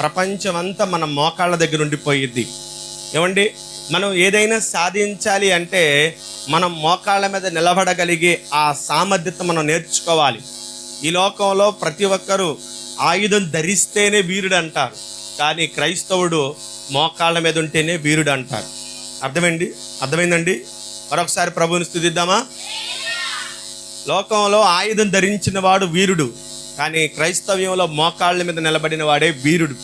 ప్రపంచం అంతా మన మోకాళ్ళ దగ్గర ఉండిపోయిద్ది. ఏమండి, మనం ఏదైనా సాధించాలి అంటే మనం మోకాళ్ళ మీద నిలబడగలిగే ఆ సామర్థ్యత మనం నేర్చుకోవాలి. ఈ లోకంలో ప్రతి ఒక్కరూ ఆయుధం ధరిస్తేనే వీరుడు అంటారు, కానీ క్రైస్తవుడు మోకాళ్ళ మీద ఉంటేనే వీరుడు అంటారు. అర్థమైందండి? మరొకసారి ప్రభువుని స్తుతిద్దామా? లోకంలో ఆయుధం ధరించిన వాడు వీరుడు, కానీ క్రైస్తవ్యంలో మోకాళ్ళ మీద నిలబడిన వాడే వీరుడు.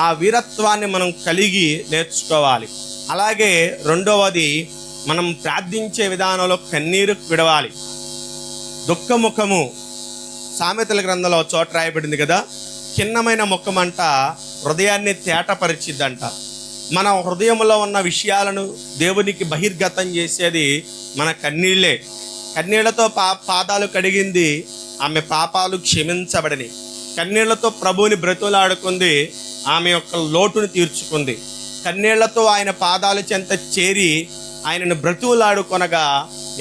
ఆ వీరత్వాన్ని మనం కలిగి నేర్చుకోవాలి. అలాగే రెండవది, మనం ప్రార్థించే విధానంలో కన్నీరు విడవాలి. దుఃఖముఖము సామెతల గ్రంథంలో చోట రాయబడింది కదా, ఖిన్నమైన ముఖమంట హృదయాన్ని తేటపరిచిద్దంట. మన హృదయంలో ఉన్న విషయాలను దేవునికి బహిర్గతం చేసేది మన కన్నీళ్ళే. కన్నీళ్లతో పాదాలు కడిగింది, ఆమె పాపాలు క్షమించబడని. కన్నీళ్లతో ప్రభువుని బ్రతులాడుకుంది, ఆమె యొక్క లోటును తీర్చుకుంది. కన్నీళ్లతో ఆయన పాదాల చెంత చేరి ఆయనను బ్రతులాడుకొనగా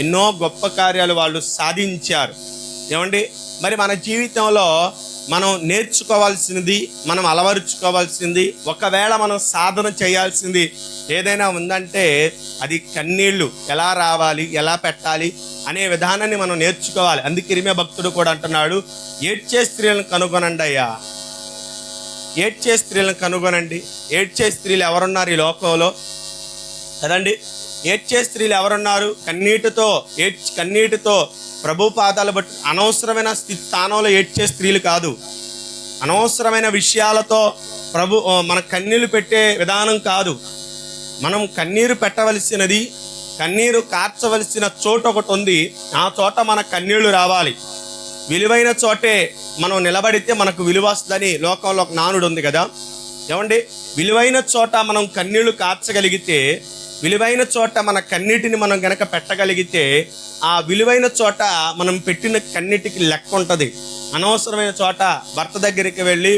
ఎన్నో గొప్ప కార్యాలు వాళ్ళు సాధించారు. ఏమండి, మరి మన జీవితంలో మనం నేర్చుకోవాల్సింది, మనం అలవరుచుకోవాల్సింది, ఒకవేళ మనం సాధన చేయాల్సింది ఏదైనా ఉందంటే అది కన్నీళ్లు ఎలా రావాలి, ఎలా పెట్టాలి అనే విధానాన్ని మనం నేర్చుకోవాలి. అందుకే ఇర్మియా భక్తుడు కూడా అంటున్నాడు, ఏడ్చే స్త్రీలను కనుగొనండి అయ్యా, ఏడ్చే స్త్రీలను కనుగొనండి. ఏడ్చే స్త్రీలు ఎవరున్నారు ఈ లోకంలో? కదండి, ఏడ్చే స్త్రీలు ఎవరున్నారు? కన్నీటితో ప్రభు పాదాలు బట్టి అనవసరమైన స్థానంలో ఏడ్చే స్త్రీలు కాదు, అనవసరమైన విషయాలతో మన కన్నీళ్లు పెట్టే విధానం కాదు. మనం కన్నీరు పెట్టవలసినది, కన్నీరు కార్చవలసిన చోట ఒకటి ఉంది, ఆ చోట మన కన్నీళ్లు రావాలి. విలువైన చోటే మనం నిలబడితే మనకు విలువ వస్తుందని లోకంలో ఒక నానుడు ఉంది కదా. ఏమండి, విలువైన చోట మనం కన్నీళ్లు కార్చగలిగితే, విలువైన చోట మన కన్నీటిని మనం గనక పెట్టగలిగితే, ఆ విలువైన చోట మనం పెట్టిన కన్నీటికి లెక్క ఉంటుంది. అనవసరమైన చోట భర్త దగ్గరికి వెళ్ళి,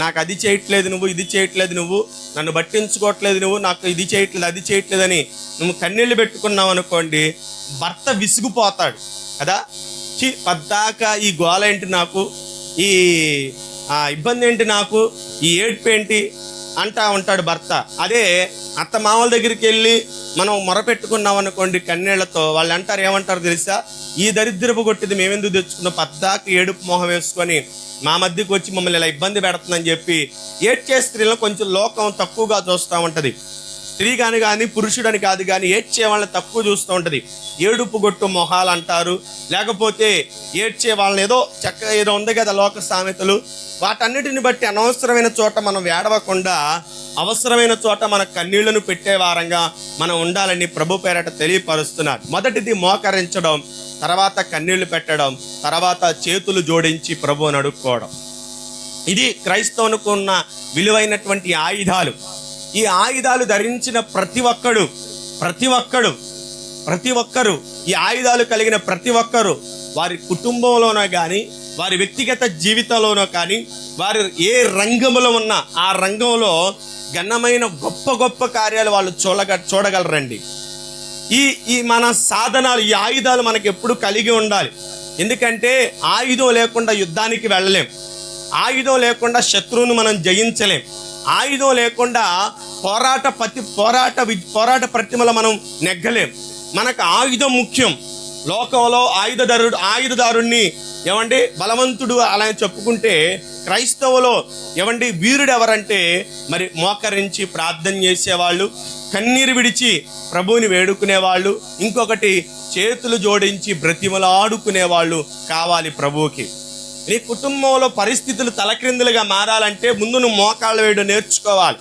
నాకు అది చేయట్లేదు నువ్వు, ఇది చేయట్లేదు నువ్వు, నన్ను పట్టించుకోవట్లేదు నువ్వు, నాకు ఇది చేయట్లేదు అది చేయట్లేదని నువ్వు కన్నీళ్లు పెట్టుకున్నావు అనుకోండి, భర్త విసిగిపోతాడు కదా. పద్దాక ఈ గోల ఏంటి నాకు, ఈ ఇబ్బంది ఏంటి నాకు, ఈ ఏడ్పు ఏంటి అంటా ఉంటాడు భర్త. అదే అత్త మామల దగ్గరికి వెళ్ళి మనం మొరపెట్టుకున్నాం అనుకోండి కన్నీళ్లతో, వాళ్ళు అంటారు, ఏమంటారు తెలుసా, ఈ దరిద్రపు కొట్టిది మేమెందుకు తెచ్చుకున్నాం, పద్దాక ఏడుపు మొహం వేసుకొని మా మధ్యకి వచ్చి మమ్మల్ని ఇలా ఇబ్బంది పెడుతుందని చెప్పి ఏడ్చే స్త్రీలను కొంచెం లోకం తక్కువగా చూస్తూ ఉంటుంది. స్త్రీ కానీ పురుషుడని కాదు కానీ ఏడ్చే వాళ్ళని తక్కువ చూస్తూ ఉంటుంది. ఏడుపు గొట్టు మొహాలు అంటారు, లేకపోతే ఏడ్చే వాళ్ళని ఏదో ఉంది కదా లోక సామెతలు, వాటన్నిటిని బట్టి అనవసరమైన చోట మనం ఏడవకుండా అవసరమైన చోట మన కన్నీళ్లను పెట్టే వారంగా మనం ఉండాలని ప్రభు పేరట తెలియపరుస్తున్నారు. మొదటిది మోకరించడం, తర్వాత కన్నీళ్లు పెట్టడం, తర్వాత చేతులు జోడించి ప్రభువుని అడుక్కోవడం. ఇది క్రైస్తవునికి ఉన్న విలువైనటువంటి ఆయుధాలు. ఈ ఆయుధాలు ధరించిన ప్రతి ఒక్కరు ఈ ఆయుధాలు కలిగిన ప్రతి ఒక్కరు వారి కుటుంబంలోనో కానీ, వారి వ్యక్తిగత జీవితంలోనో కానీ, వారు ఏ రంగంలో ఉన్నా ఆ రంగంలో ఘనమైన గొప్ప గొప్ప కార్యాలు వాళ్ళు చూడగలరండి. ఈ మన సాధనాలు, ఈ ఆయుధాలు మనకి ఎప్పుడు కలిగి ఉండాలి. ఎందుకంటే ఆయుధం లేకుండా యుద్ధానికి వెళ్ళలేం, ఆయుధం లేకుండా శత్రువును మనం జయించలేం, ఆయుధం లేకుండా పోరాట ప్రతిమల మనం నెగ్గలేం. మనకు ఆయుధం ముఖ్యం. లోకంలో ఆయుధదారుణ్ణి ఏమండి బలవంతుడు అలా చెప్పుకుంటే, క్రైస్తవులో ఏమండి వీరుడు ఎవరంటే మరి మోకరించి ప్రార్థన చేసేవాళ్ళు, కన్నీరు విడిచి ప్రభువుని వేడుకునేవాళ్ళు, ఇంకొకటి చేతులు జోడించి బ్రతిమలాడుకునేవాళ్ళు కావాలి ప్రభువుకి. నీ కుటుంబంలో పరిస్థితులు తలక్రిందులుగా మారాలంటే ముందు నువ్వు మోకాళ్ళు వేయడం నేర్చుకోవాలి.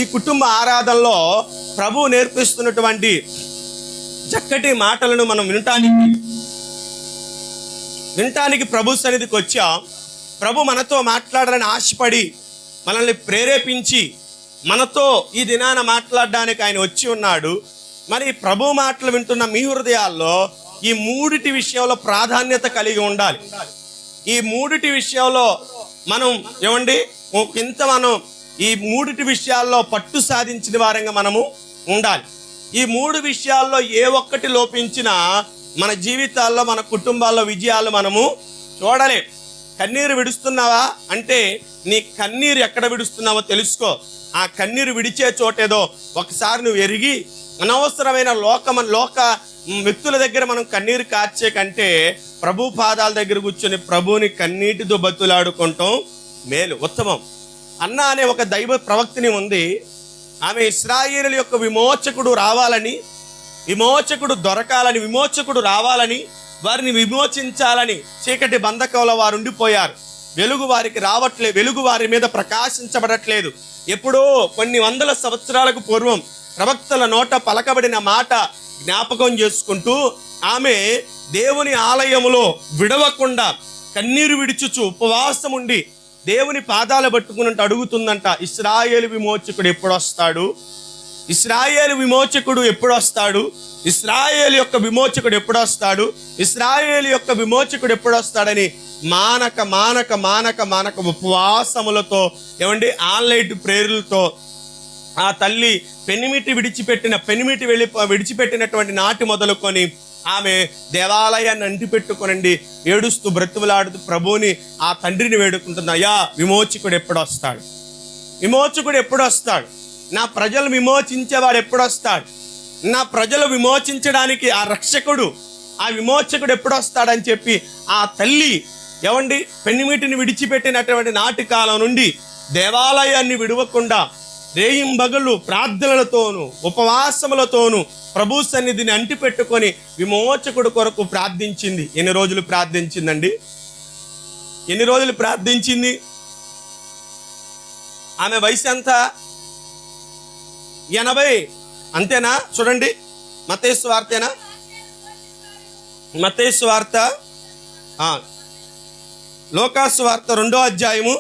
ఈ కుటుంబ ఆరాధనలో ప్రభువు నేర్పిస్తున్నటువంటి చక్కటి మాటలను మనం వినటానికి ప్రభు సన్నిధికి వచ్చాం. ప్రభు మనతో మాట్లాడాలని ఆశపడి మనల్ని ప్రేరేపించి మనతో ఈ దినాన మాట్లాడడానికి ఆయన వచ్చి ఉన్నాడు. మరి ప్రభు మాటలు వింటున్న మీ హృదయాల్లో ఈ మూడిటి విషయంలో ప్రాధాన్యత కలిగి ఉండాలి. ఈ మూడిటి విషయంలో మనం ఈ మూడిటి విషయాల్లో పట్టు సాధించిన వారంగా మనము ఉండాలి. ఈ మూడు విషయాల్లో ఏ ఒక్కటి లోపించినా మన జీవితాల్లో, మన కుటుంబాల్లో విజయాలు మనము చూడలేం. కన్నీరు విడుస్తున్నావా అంటే నీ కన్నీరు ఎక్కడ విడుస్తున్నావో తెలుసుకో. ఆ కన్నీరు విడిచే చోటేదో ఒకసారి నువ్వు ఎరిగి, అనవసరమైన లోక వ్యక్తుల దగ్గర మనం కన్నీరు కార్చే కంటే ప్రభు పాదాల దగ్గర కూర్చొని ప్రభువుని కన్నీటితో బతులాడుకుంటాం మేలు, ఉత్తమం. అన్న అనే ఒక దైవ ప్రవక్తిని ఉంది. ఆమె ఇశ్రాయేలు యొక్క విమోచకుడు రావాలని, విమోచకుడు దొరకాలని, విమోచకుడు రావాలని, వారిని విమోచించాలని చీకటి బంధకంలో వారు ఉండిపోయారు. వెలుగు వారికి రావట్లేదు, వెలుగు వారి మీద ప్రకాశించబడట్లేదు. ఎప్పుడో కొన్ని వందల సంవత్సరాలకు పూర్వం ప్రవక్తల నోట పలకబడిన మాట జ్ఞాపకం చేసుకుంటూ ఆమె దేవుని ఆలయములో విడవకుండా కన్నీరు విడిచుచు ఉపవాసం ఉండి దేవుని పాదాలు పట్టుకున్నట్టు అడుగుతుందంట, ఇశ్రాయేలు విమోచకుడు ఎప్పుడు వస్తాడు? ఇశ్రాయేలు విమోచకుడు ఎప్పుడు వస్తాడు? ఇశ్రాయేలు యొక్క విమోచకుడు ఎప్పుడు వస్తాడు? ఇశ్రాయేలు యొక్క విమోచకుడు ఎప్పుడు వస్తాడని మానక మానక మానక మానక ఉపవాసములతో, ఏమండి, ఆన్లైన్ ప్రేరులతో ఆ తల్లి విడిచిపెట్టినటువంటి నాటి మొదలుకొని ఆమె దేవాలయాన్ని అంటిపెట్టుకొనండి ఏడుస్తూ బ్రతుకులాడుతూ ప్రభువుని, ఆ తండ్రిని వేడుకుంటుంది, అయ్యా విమోచకుడు ఎప్పుడు వస్తాడు? విమోచకుడు ఎప్పుడు వస్తాడు? నా ప్రజలు విమోచించేవాడు ఎప్పుడు వస్తాడు? నా ప్రజలు విమోచించడానికి ఆ రక్షకుడు, ఆ విమోచకుడు ఎప్పుడు వస్తాడని చెప్పి ఆ తల్లి, ఏమండి, పెనిమిటిని విడిచిపెట్టినటువంటి నాటి కాలం నుండి దేవాలయాన్ని విడవకుండా రేయింబగళ్ళు ప్రార్థనలతోనూ ఉపవాసములతోనూ ప్రభు సన్నిధిని అంటిపెట్టుకొని విమోచకుడు కొరకు ప్రార్థించింది. ఎన్ని రోజులు ప్రార్థించిందండి? ఎన్ని రోజులు ప్రార్థించింది? ఆమె వయసు ఎంత? 80. అంతేనా? చూడండి, మత్తయి సువార్తేనా? మత్తయి సువార్త, లూకాసు వార్త 2వ అధ్యాయము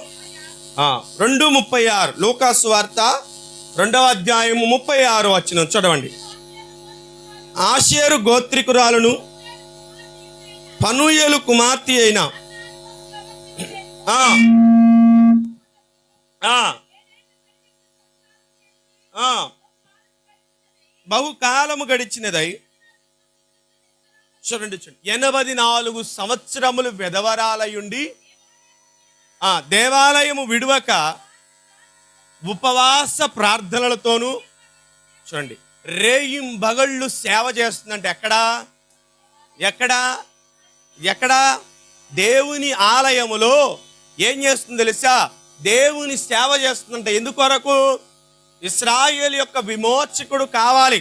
2:36. లూకాసు వార్త 2వ అధ్యాయము 36 వచనం చదవండి. ఆషేరు గోత్రికురాలను పనూయేలు కుమార్తె అయిన బహుకాలము గడిచినదై, చూడండి 84 సంవత్సరములు వెధవరాలయుండి దేవాలయము విడువక ఉపవాస ప్రార్థనలతోనూ, చూడండి, రేయింబగళ్ళు సేవ చేస్తుందంటే ఎక్కడా దేవుని ఆలయములో ఏం చేస్తుంది తెలుసా? దేవుని సేవ చేస్తుందంటే ఎందుకొరకు? ఇశ్రాయేలు యొక్క విమోచకుడు కావాలి,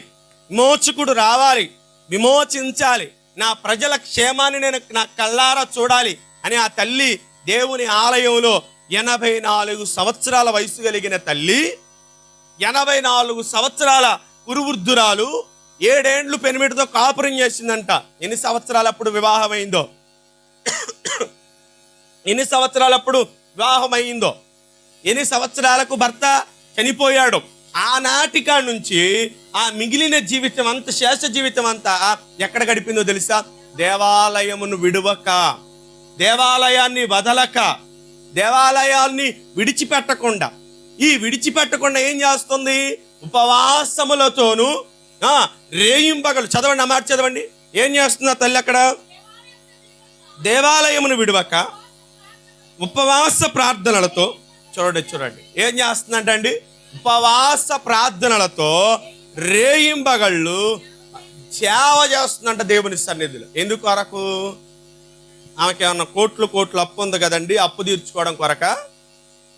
విమోచకుడు రావాలి, విమోచించాలి, నా ప్రజల క్షేమాన్ని నేను నా కళ్ళారా చూడాలి అని ఆ తల్లి దేవుని ఆలయంలో 84 సంవత్సరాల వయసు కలిగిన తల్లి, 84 సంవత్సరాల కురువృద్ధురాలు 7 ఏండ్లు పెనిమిటితో కాపురం చేసిందంట. ఎన్ని సంవత్సరాలప్పుడు వివాహమైందో? ఎన్ని సంవత్సరాలప్పుడు వివాహమైందో? ఎన్ని సంవత్సరాలకు భర్త చనిపోయాడు? ఆనాటికా నుంచి ఆ మిగిలిన జీవితం అంతా, శేష జీవితం అంతా ఎక్కడ గడిపిందో తెలుసా? దేవాలయమును విడువక, దేవాలయాన్ని వదలక, దేవాలయాన్ని విడిచిపెట్టకుండా ఏం చేస్తుంది? ఉపవాసములతోనూ రేయింబగలు, చదవండి, ఆ మాట చదవండి. ఏం చేస్తుందా తల్లి అక్కడ? దేవాలయమును విడువక ఉపవాస ప్రార్థనలతో, చూడండి ఏం చేస్తుందంటండి? ఉపవాస ప్రార్థనలతో రేయింబగళ్ళు సేవ చేస్తుందంట దేవుని సన్నిధిలో. ఎందుకు కొరకు? ఆమెకి ఏమన్నా కోట్లు అప్పు ఉంది కదండి, అప్పు తీర్చుకోవడం కొరక?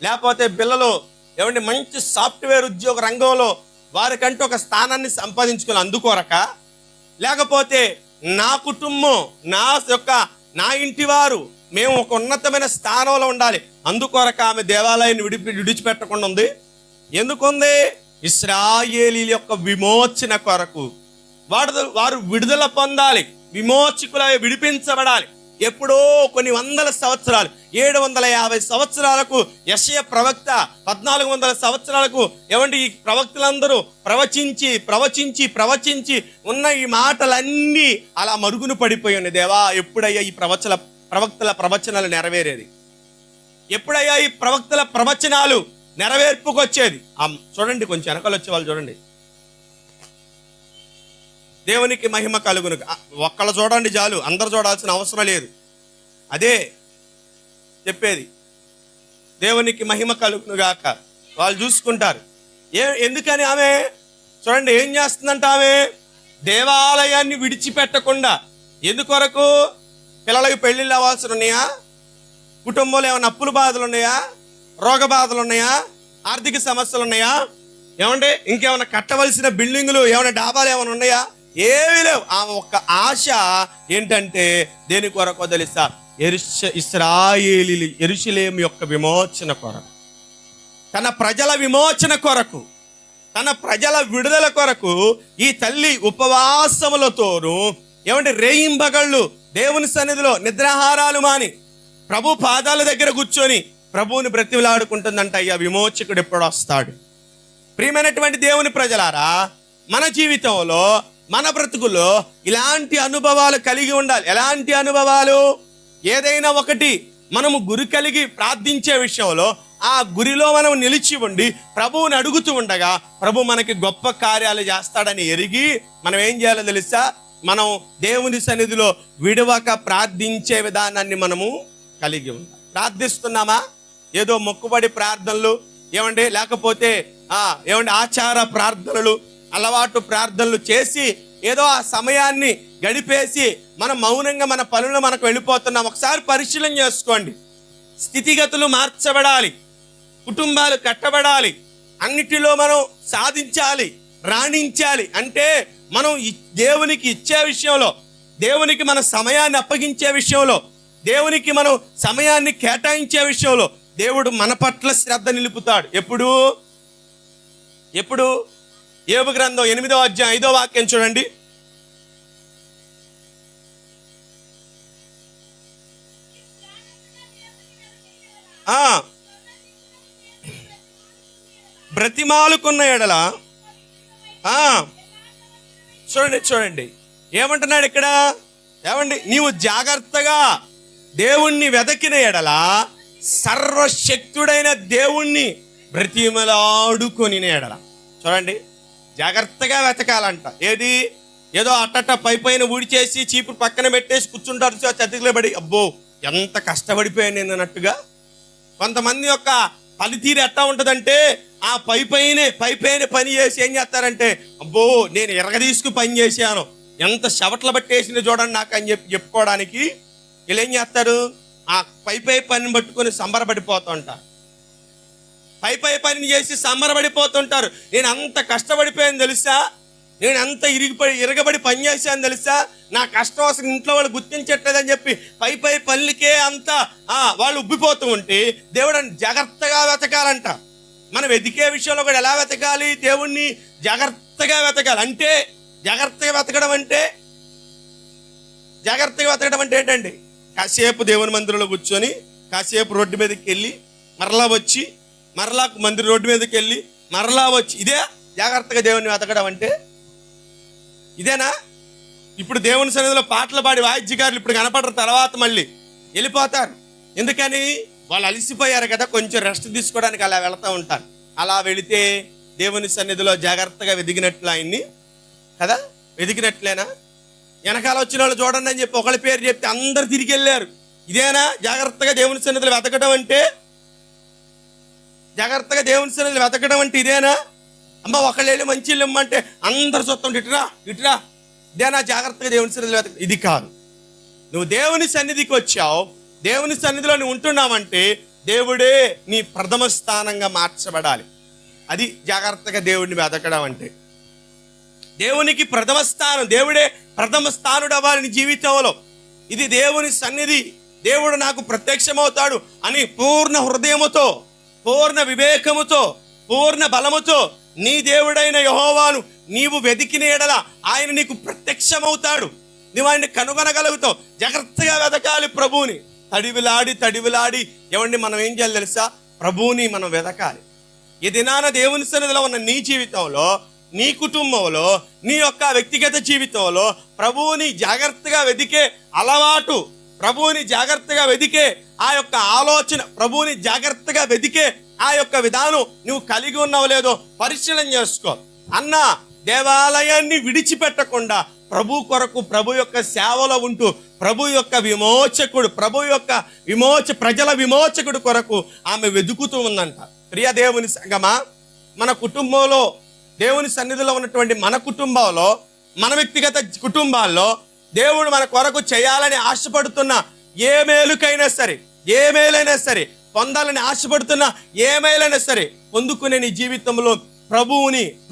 లేకపోతే పిల్లలు, ఏమంటే, మంచి సాఫ్ట్వేర్ ఉద్యోగ రంగంలో వారికంటూ ఒక స్థానాన్ని సంపాదించుకుని అందుకొరక? లేకపోతే నా కుటుంబం, నా ఇంటి వారు, మేము ఒక ఉన్నతమైన స్థానంలో ఉండాలి అందుకొరక ఆమె దేవాలయాన్ని విడిచిపెట్టకుండా ఉంది? ఎందుకుంది? ఇశ్రాయేలీల యొక్క విమోచన కొరకు. వారు విడుదల పొందాలి, విమోచకులై విడిపించబడాలి. ఎప్పుడో కొన్ని వందల సంవత్సరాలు, 750 సంవత్సరాలకు యెషయా ప్రవక్త, 1400 సంవత్సరాలకు ఏమంటే ఈ ప్రవక్తలందరూ ప్రవచించి ఉన్న ఈ మాటలన్నీ అలా మరుగున పడిపోయి ఉన్నాయి. దేవా, ఎప్పుడయ్యా ఈ ప్రవక్తల ప్రవచనాలు నెరవేరేది? ఎప్పుడయ్యా ఈ ప్రవక్తల ప్రవచనాలు నెరవేర్పుకొచ్చేది? చూడండి, కొంచెం వెనకాల వచ్చేవాళ్ళు చూడండి. దేవునికి మహిమ కలుగును. ఒక్కళ్ళు చూడండి చాలు, అందరు చూడాల్సిన అవసరం లేదు. అదే చెప్పేది. దేవునికి మహిమ కలుగును గాక. వాళ్ళు చూసుకుంటారు. ఎందుకని ఆమె చూడండి ఏం చేస్తుందంట, ఆమె దేవాలయాన్ని విడిచిపెట్టకుండా. ఎందుకొరకు? పిల్లలకి పెళ్ళిళ్ళు అవ్వాల్సి ఉన్నాయా? కుటుంబంలో ఏమైనా అప్పుల బాధలు ఉన్నాయా? రోగ బాధలు ఉన్నాయా? ఆర్థిక సమస్యలు ఉన్నాయా? ఏమంటే ఇంకేమైనా కట్టవలసిన బిల్డింగులు ఏమైనా డాబాలు ఏమైనా ఉన్నాయా? ఏమీ లేవు. ఆమె ఒక్క ఆశ ఏంటంటే దేని కొరకు తెలుసా? ఇశ్రాయేలీయులు యెరూషలేము యొక్క విమోచన కొరకు, తన ప్రజల విమోచన కొరకు, తన ప్రజల విడుదల కొరకు ఈ తల్లి ఉపవాసములతోనూ ఏమంటే రేయింబగళ్ళు దేవుని సన్నిధిలో నిద్రాహారాలు మాని ప్రభు పాదాల దగ్గర కూర్చొని ప్రభువుని బ్రతిమలాడుకుంటుందంట. అయ్యా విమోచకుడు ఎప్పుడు వస్తాడు? ప్రియమైనటువంటి దేవుని ప్రజలారా, మన జీవితంలో మన బ్రతుకులో ఇలాంటి అనుభవాలు కలిగి ఉండాలి. ఎలాంటి అనుభవాలు? ఏదైనా ఒకటి మనము గురి కలిగి ప్రార్థించే విషయంలో ఆ గురిలో మనం నిలిచి ఉండి ప్రభువుని అడుగుతూ ఉండగా ప్రభు మనకి గొప్ప కార్యాలు చేస్తాడని ఎరిగి మనం ఏం చేయాలో తెలుసా? మనం దేవుని సన్నిధిలో విడవక ప్రార్థించే విధానాన్ని మనము కలిగి ఉండాలి. ప్రార్థిస్తున్నామా? ఏదో మొక్కుబడి ప్రార్థనలు ఏమండి, లేకపోతే ఏమండి ఆచార ప్రార్థనలు, అలవాటు ప్రార్థనలు చేసి ఏదో ఆ సమయాన్ని గడిపేసి మనం మౌనంగా మన పనులు మనకు వెళ్ళిపోతున్నాం. ఒకసారి పరిశీలన చేసుకోండి. స్థితిగతులు మార్చబడాలి, కుటుంబాలు కట్టబడాలి, అన్నిటిలో మనం సాధించాలి, రాణించాలి అంటే మనం దేవునికి ఇచ్చే విషయంలో, దేవునికి మన సమయాన్ని అప్పగించే విషయంలో, దేవునికి మనం సమయాన్ని కేటాయించే విషయంలో దేవుడు మన పట్ల శ్రద్ధ నిలుపుతాడు. ఎప్పుడు యోబు గ్రంథం 8వ అధ్యాయం 5వ వాక్యం చూడండి. బ్రతిమాలుకున్న ఎడల చూడండి ఏమంటున్నాడు ఇక్కడ? ఏమండి, నీవు జాగ్రత్తగా దేవుణ్ణి వెదకిన ఎడల సర్వశక్తుడైన దేవుణ్ణి బ్రతిమలాడుకొని ఎడల. చూడండి, జాగ్రత్తగా వెతకాలంట. ఏదో అట్టట్ట పైన ఊడిచేసి చీపురు పక్కన పెట్టేసి కూర్చుంటారు చతికిలో పడి, అబ్బో ఎంత కష్టపడిపోయాను నేను అన్నట్టుగా. కొంతమంది యొక్క పనితీరు ఎట్టా ఉంటుందంటే ఆ పైపైన పని చేసి ఏం చేస్తారంటే, అబ్బో నేను ఎరగదీసుకు పని చేశాను, ఎంత శవట్లు పట్టేసింది చూడండి నాకు అని చెప్పుకోవడానికి వీళ్ళు ఏం చేస్తారు? ఆ పై పనిని పట్టుకొని సంబరపడిపోతుంటారు. పై పని చేసి సంబరపడిపోతుంటారు. నేను అంత కష్టపడిపోయాను తెలుసా, నేను అంత ఇరగబడి పని చేశాను తెలుసా, నా కష్టం అసలు ఇంట్లో వాళ్ళు గుర్తించట్లేదని చెప్పి పై పనులకే అంతా వాళ్ళు ఉబ్బిపోతూ ఉంటే దేవుడు జాగ్రత్తగా వెతకాలంట. మనం వెతికే విషయంలో కూడా ఎలా వెతకాలి? దేవుణ్ణి జాగ్రత్తగా వెతకాలి. అంటే జాగ్రత్తగా వెతకడం అంటే ఏంటండి? కాసేపు దేవుని మందిరంలో కూర్చొని కాసేపు రోడ్డు మీదకి వెళ్ళి మరలా వచ్చి మరలా మందిరం రోడ్డు మీదకి వెళ్ళి మరలా వచ్చి, ఇదే జాగ్రత్తగా దేవుణ్ణి వెతకడం అంటే? ఇదేనా? ఇప్పుడు దేవుని సన్నిధిలో పాటలు పాడి వాయిద్యకారులు ఇప్పుడు కనపడరు, తర్వాత మళ్ళీ వెళ్ళిపోతారు. ఎందుకని? వాళ్ళు అలసిపోయారు కదా, కొంచెం రెస్ట్ తీసుకోవడానికి అలా వెళతా ఉంటారు. అలా వెళితే దేవుని సన్నిధిలో జాగ్రత్తగా వెదిగినట్లు ఆయన్ని కదా, వెదిగినట్లేనా? వెనకాల వచ్చిన వాళ్ళు చూడండి అని చెప్పి ఒకళ్ళ పేరు చెప్తే అందరు తిరిగి వెళ్ళారు. ఇదేనా జాగ్రత్తగా దేవుని సన్నిధిలో వెతకడం అంటే? జాగ్రత్తగా దేవుని సన్నిధిలో వెతకడం అంటే ఇదేనా? అమ్మ ఒకళ్ళు వెళ్ళి మంచి ఇల్లు ఇమ్మంటే అందరు చూస్తాం ఇటురా. ఇదేనా జాగ్రత్తగా దేవుని సన్నిధిలో వెతక? ఇది కాదు. నువ్వు దేవుని సన్నిధికి వచ్చావు, దేవుని సన్నిధిలో నువ్వు ఉంటున్నావంటే దేవుడే నీ ప్రథమ స్థానంగా మార్చబడాలి. అది జాగ్రత్తగా దేవుడిని వెతకడం అంటే. దేవునికి ప్రథమ స్థానం, దేవుడే ప్రథమ స్థానుడు అవ్వాలి నీ జీవితంలో. ఇది దేవుని సన్నిధి, దేవుడు నాకు ప్రత్యక్షమవుతాడు అని పూర్ణ హృదయముతో, పూర్ణ వివేకముతో, పూర్ణ బలముతో నీ దేవుడైన యెహోవాను నీవు వెతికిన ఎడల ఆయన నీకు ప్రత్యక్షమవుతాడు. నువ్వు ఆయన్ని కనుగొనగలుగుతావు. జాగ్రత్తగా వెతకాలి ప్రభువుని. తడివిలాడి ఏమండి మనం ఏం చేయాలి తెలుసా? ప్రభువుని మనం వెతకాలి. ఈ దినాన దేవుని సన్నిధిలో ఉన్న నీ జీవితంలో, నీ కుటుంబంలో, నీ యొక్క వ్యక్తిగత జీవితంలో ప్రభువుని జాగ్రత్తగా వెతికే అలవాటు, ప్రభువుని జాగ్రత్తగా వెతికే ఆ యొక్క ఆలోచన, ప్రభువుని జాగ్రత్తగా వెతికే ఆ యొక్క విధానం నువ్వు కలిగి ఉన్నావు లేదో పరిశీలన చేసుకో. అన్న దేవాలయాన్ని విడిచిపెట్టకుండా ప్రభు కొరకు, ప్రభు యొక్క సేవలో ఉంటూ ప్రభు యొక్క విమోచకుడు, ప్రజల విమోచకుడు కొరకు ఆమె వెతుకుతూ ఉందంట. ప్రియ దేవుని సంగమా, మన కుటుంబంలో, దేవుని సన్నిధిలో ఉన్నటువంటి మన కుటుంబంలో, మన వ్యక్తిగత కుటుంబాల్లో దేవుడు మన కొరకు చేయాలని ఆశపడుతున్న ఏ మేలుకైనా సరే, పొందాలని ఆశపడుతున్న ఏ మేలైనా సరే పొందుకునే నీ జీవితంలో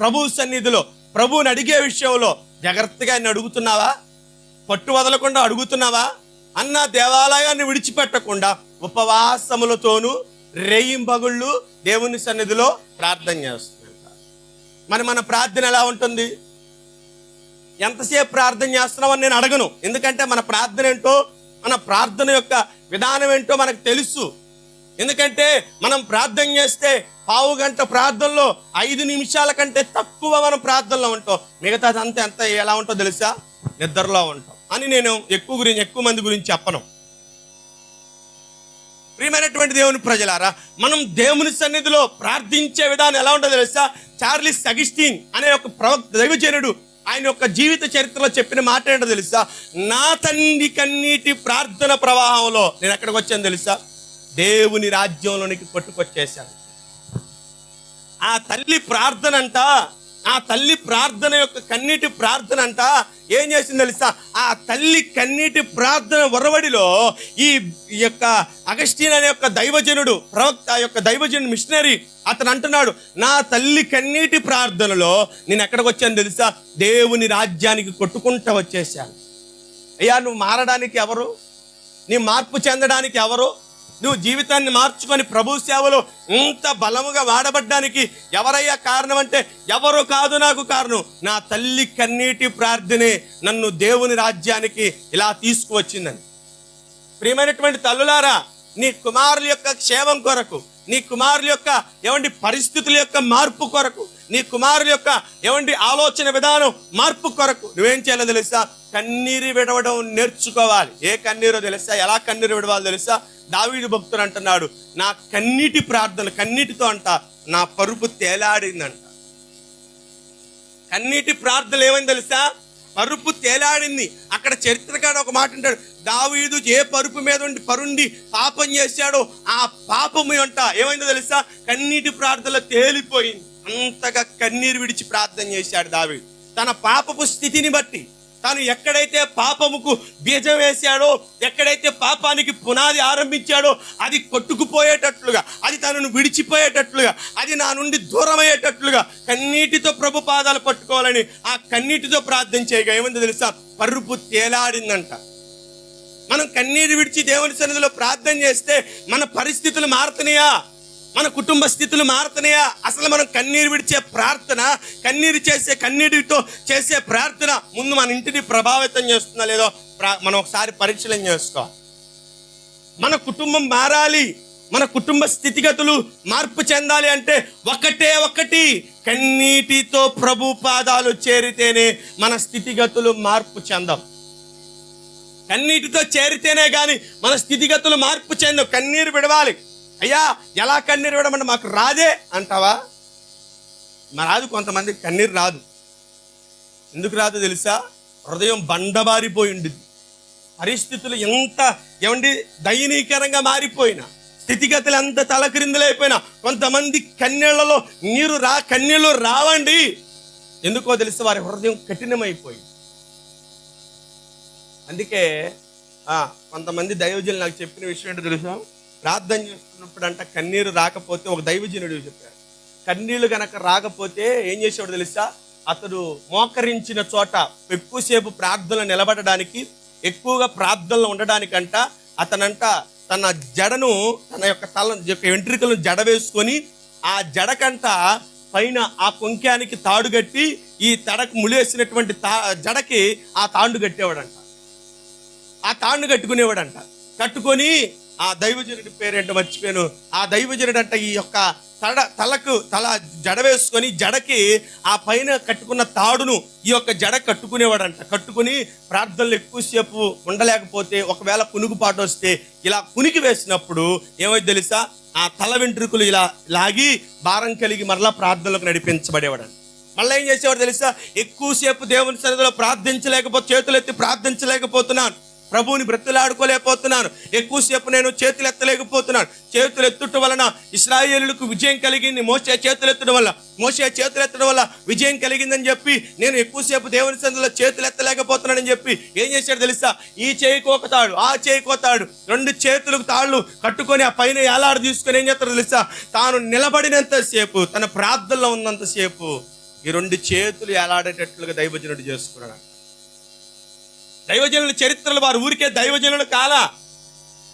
ప్రభు సన్నిధిలో ప్రభువుని అడిగే విషయంలో జాగ్రత్తగా అడుగుతున్నావా? పట్టు వదలకుండా అడుగుతున్నావా? అన్న దేవాలయాన్ని విడిచిపెట్టకుండా ఉపవాసములతోనూ రేయింబగుళ్ళు దేవుని సన్నిధిలో ప్రార్థన చేస్తున్నారు. మరి మన ప్రార్థన ఎలా ఉంటుంది? ఎంతసేపు ప్రార్థన చేస్తున్నామని నేను అడగను. ఎందుకంటే మన ప్రార్థన ఏంటో, మన ప్రార్థన యొక్క విధానం ఏంటో మనకు తెలుసు. ఎందుకంటే మనం ప్రార్థన చేస్తే పావు గంట ప్రార్థనలో 5 నిమిషాల కంటే తక్కువ మనం ప్రార్థనలో ఉంటాం. మిగతాదంతా ఎంత ఎలా ఉంటో తెలుసా? నిద్రలో ఉంటాం అని నేను ఎక్కువ మంది గురించి చెప్పను. ప్రియమైనటువంటి దేవుని ప్రజలారా, మనం దేవుని సన్నిధిలో ప్రార్థించే విధానం ఎలా ఉంటుందో తెలుసా? చార్లెస్ అగస్టిన్ అనే ఒక ప్రవక్త, దైవజనుడు, ఆయన యొక్క జీవిత చరిత్రలో చెప్పిన మాట ఏంటో తెలుసా? నా తండ్రి కన్నీటి ప్రార్థన ప్రవాహంలో నేను ఎక్కడికి వచ్చాను తెలుసా? దేవుని రాజ్యంలోనికి పట్టుకొచ్చేశాను. ఆ తల్లి ప్రార్థన యొక్క కన్నీటి ప్రార్థన అంట ఏం చేసింది తెలుసా? ఆ తల్లి కన్నీటి ప్రార్థన ఒరవడిలో ఈ యొక్క అగస్టిన్ అనే యొక్క దైవజనుడు, ప్రవక్త, యొక్క దైవజనుడు, మిషనరీ, అతను అంటున్నాడు, నా తల్లి కన్నీటి ప్రార్థనలో నేను ఎక్కడికి వచ్చాను తెలుసా? దేవుని రాజ్యానికి కొట్టుకుంటూ వచ్చేసాను. అయ్యా, నువ్వు మారడానికి ఎవరు? నీ మార్పు చెందడానికి ఎవరు? నువ్వు జీవితాన్ని మార్చుకొని ప్రభు సేవలో ఇంత బలముగా వాడబడ్డానికి ఎవరయ్యా కారణం అంటే, ఎవరు కాదు, నాకు కారణం నా తల్లి కన్నీటి ప్రార్థనే నన్ను దేవుని రాజ్యానికి ఇలా తీసుకువచ్చిందని. ప్రియమైనటువంటి తల్లులారా, నీ కుమారుల యొక్క క్షేమం కొరకు, నీ కుమారుల యొక్క పరిస్థితుల యొక్క మార్పు కొరకు, నీ కుమారుల యొక్క ఆలోచన విధానం మార్పు కొరకు నువ్వేం చేయాలో తెలుసా? కన్నీరు విడవడం నేర్చుకోవాలి. ఏ కన్నీరో తెలుసా? ఎలా కన్నీరు విడవాలో తెలుసా? దావీదు భక్తుడు అంటున్నాడు, నా కన్నీటి ప్రార్థన, కన్నీటితో అంట నా పరుపు తేలాడిందంట. కన్నీటి ప్రార్థన ఏమైంది తెలుసా? పరుపు తేలాడింది. అక్కడ చరిత్రకాడు ఒక మాట అంటాడు, దావీదు ఏ పరుపు మీద పరుండి పాపం చేశాడో ఆ పాపము అంట ఏమైందో తెలుసా? కన్నీటి ప్రార్థనలో తేలిపోయింది. అంతగా కన్నీరు విడిచి ప్రార్థన చేశాడు దావీదు. తన పాపపు స్థితిని బట్టి, తాను ఎక్కడైతే పాపముకు బీజం వేశాడో, ఎక్కడైతే పాపానికి పునాది ఆరంభించాడో అది కొట్టుకుపోయేటట్లుగా, అది తనను విడిచిపోయేటట్లుగా, అది నా నుండి దూరమయ్యేటట్లుగా కన్నీటితో ప్రభు పాదాలు పట్టుకోవాలని ఆ కన్నీటితో ప్రార్థన చేయగా ఏమంది తెలుసా? పరుపు తేలాడిందంట. మనం కన్నీరు విడిచి దేవుని సన్నిధిలో ప్రార్థన చేస్తే మన పరిస్థితులు మారుతున్నాయా? మన కుటుంబ స్థితులు మారుతున్నాయా? అసలు మనం కన్నీరు విడిచే ప్రార్థన, కన్నీటితో చేసే ప్రార్థన ముందు మన ఇంటిని ప్రభావితం చేస్తుందా లేదో మనం ఒకసారి పరిశీలన చేసుకోవాలి. మన కుటుంబం మారాలి, మన కుటుంబ స్థితిగతులు మార్పు చెందాలి అంటే ఒకటి కన్నీటితో ప్రభు పాదాలు చేరితేనే మన స్థితిగతులు మార్పు చెందాం. కన్నీటితో చేరితేనే కానీ మన స్థితిగతులు మార్పు చెందవు. కన్నీరు విడవాలి. అయ్యా, ఎలా కన్నీరు విడమంటే మాకు రాదే అంటావా? రాదు. కొంతమంది కన్నీరు రాదు. ఎందుకు రాదు తెలుసా? హృదయం బండబారిపోయి ఉండిద్ది. పరిస్థితులు ఎంత దయనీకరంగా మారిపోయినా, స్థితిగతులు ఎంత తలక్రిందులైపోయినా, కొంతమంది కన్నీళ్ళు రావండి. ఎందుకో తెలుసా? వారి హృదయం కఠినమైపోయింది. అందుకే కొంతమంది దైవజనులు నాకు చెప్పిన విషయం ఏంటో తెలుసా? ప్రార్థన చేస్తున్నప్పుడు అంట కన్నీరు రాకపోతే, ఒక దైవజనుడు చెప్పారు, కన్నీళ్ళు గనక రాకపోతే ఏం చేసేవాడు తెలుసా? అతడు మోకరించిన చోట ఎక్కువసేపు ప్రార్థనలు నిలబడడానికి, ఎక్కువగా ప్రార్థనలు ఉండడానికంట అతనంట తన జడను, తన యొక్క వెంట్రుకలను జడ వేసుకొని ఆ జడకంట పైన ఆ కొంక్యానికి తాడు కట్టి, ఈ తడకు ములేసినటువంటి జడకి ఆ తాండు కట్టేవాడంట. ఆ తాండు కట్టుకునేవాడంట. కట్టుకొని ఆ దైవజనుడి పేరేంటో మర్చిపోయాను. ఆ దైవజనుడు అంట ఈ యొక్క తల జడ వేసుకొని జడకి ఆ పైన కట్టుకున్న తాడును ఈ యొక్క జడ కట్టుకునేవాడంట. కట్టుకుని ప్రార్థనలు ఎక్కువసేపు ఉండలేకపోతే, ఒకవేళ కునుకుపాటు వస్తే ఇలా కునికి వేసినప్పుడు ఏమైంది తెలుసా? ఆ తల వెంట్రుకలు ఇలా లాగి భారం కలిగి మరలా ప్రార్థనలకు నడిపించబడేవాడంట. మళ్ళీ ఏం చేసేవాడు తెలుసా? ఎక్కువసేపు దేవుని సన్నిధిలో ప్రార్థించలేకపోతే, చేతులెత్తి ప్రార్థించలేకపోతున్నాను, ప్రభువుని బ్రతులాడుకోలేకపోతున్నాను, ఎక్కువసేపు నేను చేతులు ఎత్తలేకపోతున్నాను. చేతులు ఎత్తుట వలన ఇశ్రాయేలులకు విజయం కలిగింది, మోషే చేతులు ఎత్తడం వల్ల విజయం కలిగిందని చెప్పి నేను ఎక్కువసేపు దేవుని సన్నిధిలో చేతులు ఎత్తలేకపోతున్నానని చెప్పి ఏం చేశాడు తెలుసా? ఈ చేయికి ఒక తాడు, ఆ చేయికి ఒక తాడు, 2 చేతులకు తాళ్ళు కట్టుకొని ఆ పైన ఏలాడు తీసుకొని ఏం చేస్తాడు తెలుసా? తాను నిలబడినంతసేపు, తన ప్రార్థనలో ఉన్నంతసేపు ఈ 2 చేతులు ఏలాడేటట్లుగా దైవజనుడు చేసుకున్నాడు. దైవజనుల చరిత్రలు వారు ఊరికే దైవజనుడు కాలా.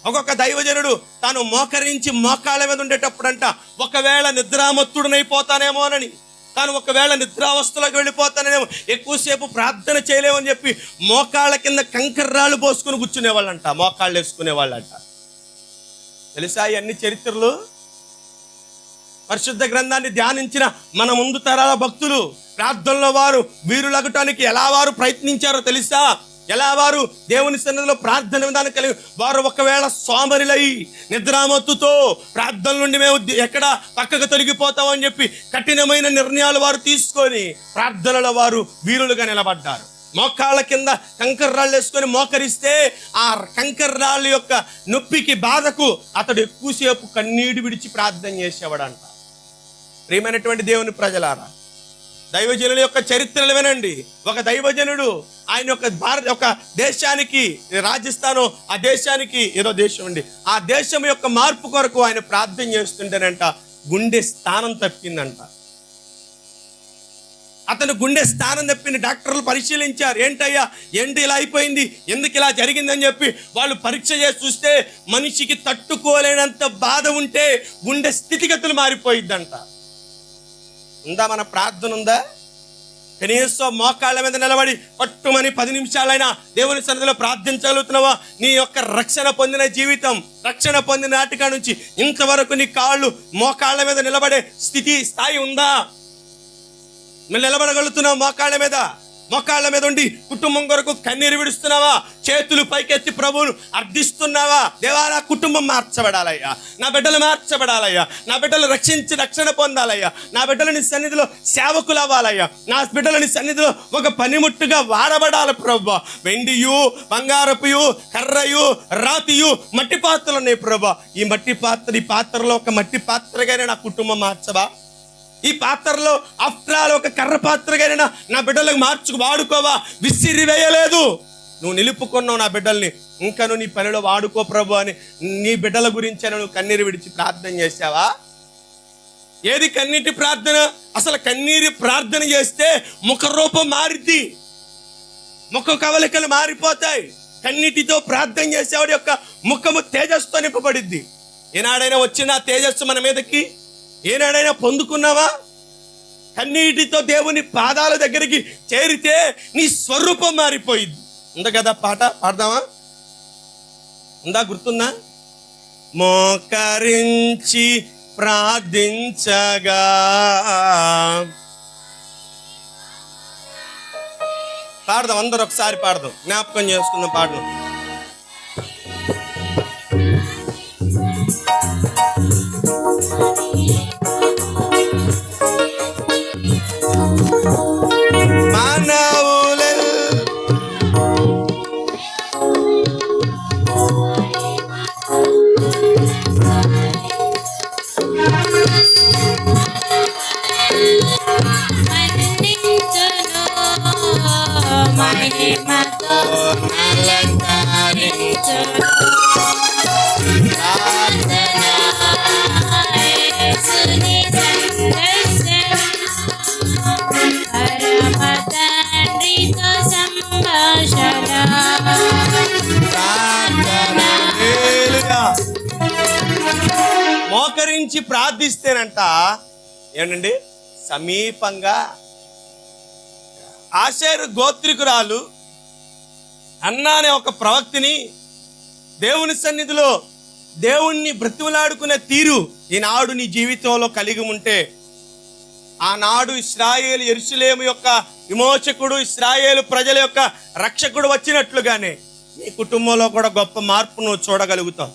ఒక్కొక్క దైవజనుడు తాను మోకరించి మోకాళ్ళ మీద ఉండేటప్పుడంట ఒకవేళ నిద్రామత్తుడనైపోతానేమోనని, తాను ఒకవేళ నిద్రావస్థలోకి వెళ్ళిపోతానేమో, ఎక్కువసేపు ప్రార్థన చేయలేమని చెప్పి మోకాళ్ళ కింద కంకర్రాళ్ళు పోసుకుని కూర్చునేవాళ్ళంట, మోకాళ్ళు వేసుకునేవాళ్ళంట. తెలుసా ఇవన్నీ చరిత్రలు? పరిశుద్ధ గ్రంథాన్ని ధ్యానించిన మన ముందు తరాల భక్తులు ప్రార్థనలో వారు వీరులగటానికి ఎలా వారు ప్రయత్నించారో తెలుసా? ఎలా వారు దేవుని సన్నిధిలో ప్రార్థన విధానం కలిగి వారు ఒకవేళ సోమరిలై నిద్రామత్తుతో ప్రార్థన నుండి మేము ఎక్కడ పక్కకు తొలగిపోతామని చెప్పి కఠినమైన నిర్ణయాలు వారు తీసుకొని ప్రార్థనలో వారు వీరులుగా నిలబడ్డారు. మోకాళ్ళ కింద కంకర్రాళ్ళు వేసుకొని మోకరిస్తే ఆ కంకర్రాళ్ళ యొక్క నొప్పికి బాధకు అతడు ఎక్కువసేపు కన్నీడు విడిచి ప్రార్థన చేసేవాడంట. ప్రియమైనటువంటి దేవుని ప్రజలారా, దైవజనుల యొక్క చరిత్రలు వినండి. ఒక దైవజనుడు ఆయన ఒక దేశానికి, రాజస్థాను ఆ దేశానికి ఏదో దేశం అండి, ఆ దేశం యొక్క మార్పు కొరకు ఆయన ప్రార్థన చేస్తుంటేనంట గుండె స్థానం తప్పిందంట. అతను గుండె స్థానం తప్పింది. డాక్టర్లు పరిశీలించారు, ఏంటయ్యా ఏంటి ఇలా అయిపోయింది, ఎందుకు ఇలా జరిగిందని చెప్పి వాళ్ళు పరీక్ష చేసి చూస్తే మనిషికి తట్టుకోలేనంత బాధ ఉంటే గుండె స్థితిగతులు మారిపోయిద్దంట. ఉందా మన ప్రార్థన? ఉందా? కనీసం మోకాళ్ళ మీద నిలబడి పట్టుమని 10 నిమిషాలైనా దేవుని సన్నిధిలో ప్రార్థించగలుగుతున్నావా? నీ యొక్క రక్షణ పొందిన జీవితం, రక్షణ పొందిన నాటికా నుంచి ఇంతవరకు నీ కాళ్ళు మోకాళ్ళ మీద నిలబడే స్థాయి ఉందా? మీరు నిలబడగలుగుతున్నావు మోకాళ్ళ మీద ఉండి కుటుంబం కొరకు కన్నీరు విడుస్తున్నావా? చేతులు పైకెత్తి ప్రభువును అర్థిస్తున్నావా? దేవా, నా కుటుంబం మార్చబడాలయ్యా, నా బిడ్డలు మార్చబడాలయ్యా, నా బిడ్డలు రక్షణ పొందాలయ్యా, నా బిడ్డలు నీ సన్నిధిలో సేవకులు అవ్వాలయ్యా, నా బిడ్డలు నీ సన్నిధిలో ఒక పనిముట్టుగా వాడబడాలి ప్రభువా. వెండియు, బంగారపుయు, కర్రయు, రాతియు, మట్టి పాత్రలు ఉన్నాయి ప్రభువా. ఈ పాత్రలో ఒక మట్టి పాత్రగానే నా కుటుంబం మార్చవా? ఈ పాత్రలో ఆఫ్టర్ ఒక కర్ర పాత్రగానే నా బిడ్డలకు వాడుకోవా? విసిరి వేయలేదు, నువ్వు నిలుపుకున్నావు నా బిడ్డల్ని, ఇంకా నువ్వు నీ పనిలో వాడుకో ప్రభు అని నీ బిడ్డల గురించి నువ్వు కన్నీరు విడిచి ప్రార్థన చేసావా? ఏది కన్నీటి ప్రార్థన? అసలు కన్నీరు ప్రార్థన చేస్తే ముఖ రూపం మారిద్ది, ముఖ కవలికలు మారిపోతాయి. కన్నీటితో ప్రార్థన చేసేవాడి యొక్క ముఖము తేజస్సుతో నింపబడిద్ది. ఏనాడైనా వచ్చిన తేజస్సు మన మీదకి ఏనాడైనా పొందుకున్నావా? కన్నీటితో దేవుని పాదాల దగ్గరికి చేరితే నీ స్వరూపం మారిపోయింది. ఉంది కదా పాట, పాడదామా? ఉందా, గుర్తుందా? మోకరించి ప్రార్థించగా పాడదాం, అందరూ ఒకసారి పాడదాం, జ్ఞాపకం చేసుకుందాం పాడదాం. మోకరించి ప్రార్థిస్తేనంట ఏంటండి, సమీపంగా ఆషేరు గోత్రికురాలు అన్నా అనే ఒక ప్రవక్తిని దేవుని సన్నిధిలో దేవుణ్ణి బ్రతిమలాడుకునే తీరు ఈనాడు నీ జీవితంలో కలిగి ఉంటే, ఆనాడు ఇశ్రాయేలు యెరూషలేము యొక్క విమోచకుడు, ఇశ్రాయేలు ప్రజల యొక్క రక్షకుడు వచ్చినట్లుగానే నీ కుటుంబంలో కూడా గొప్ప మార్పు నువ్వు చూడగలుగుతావు.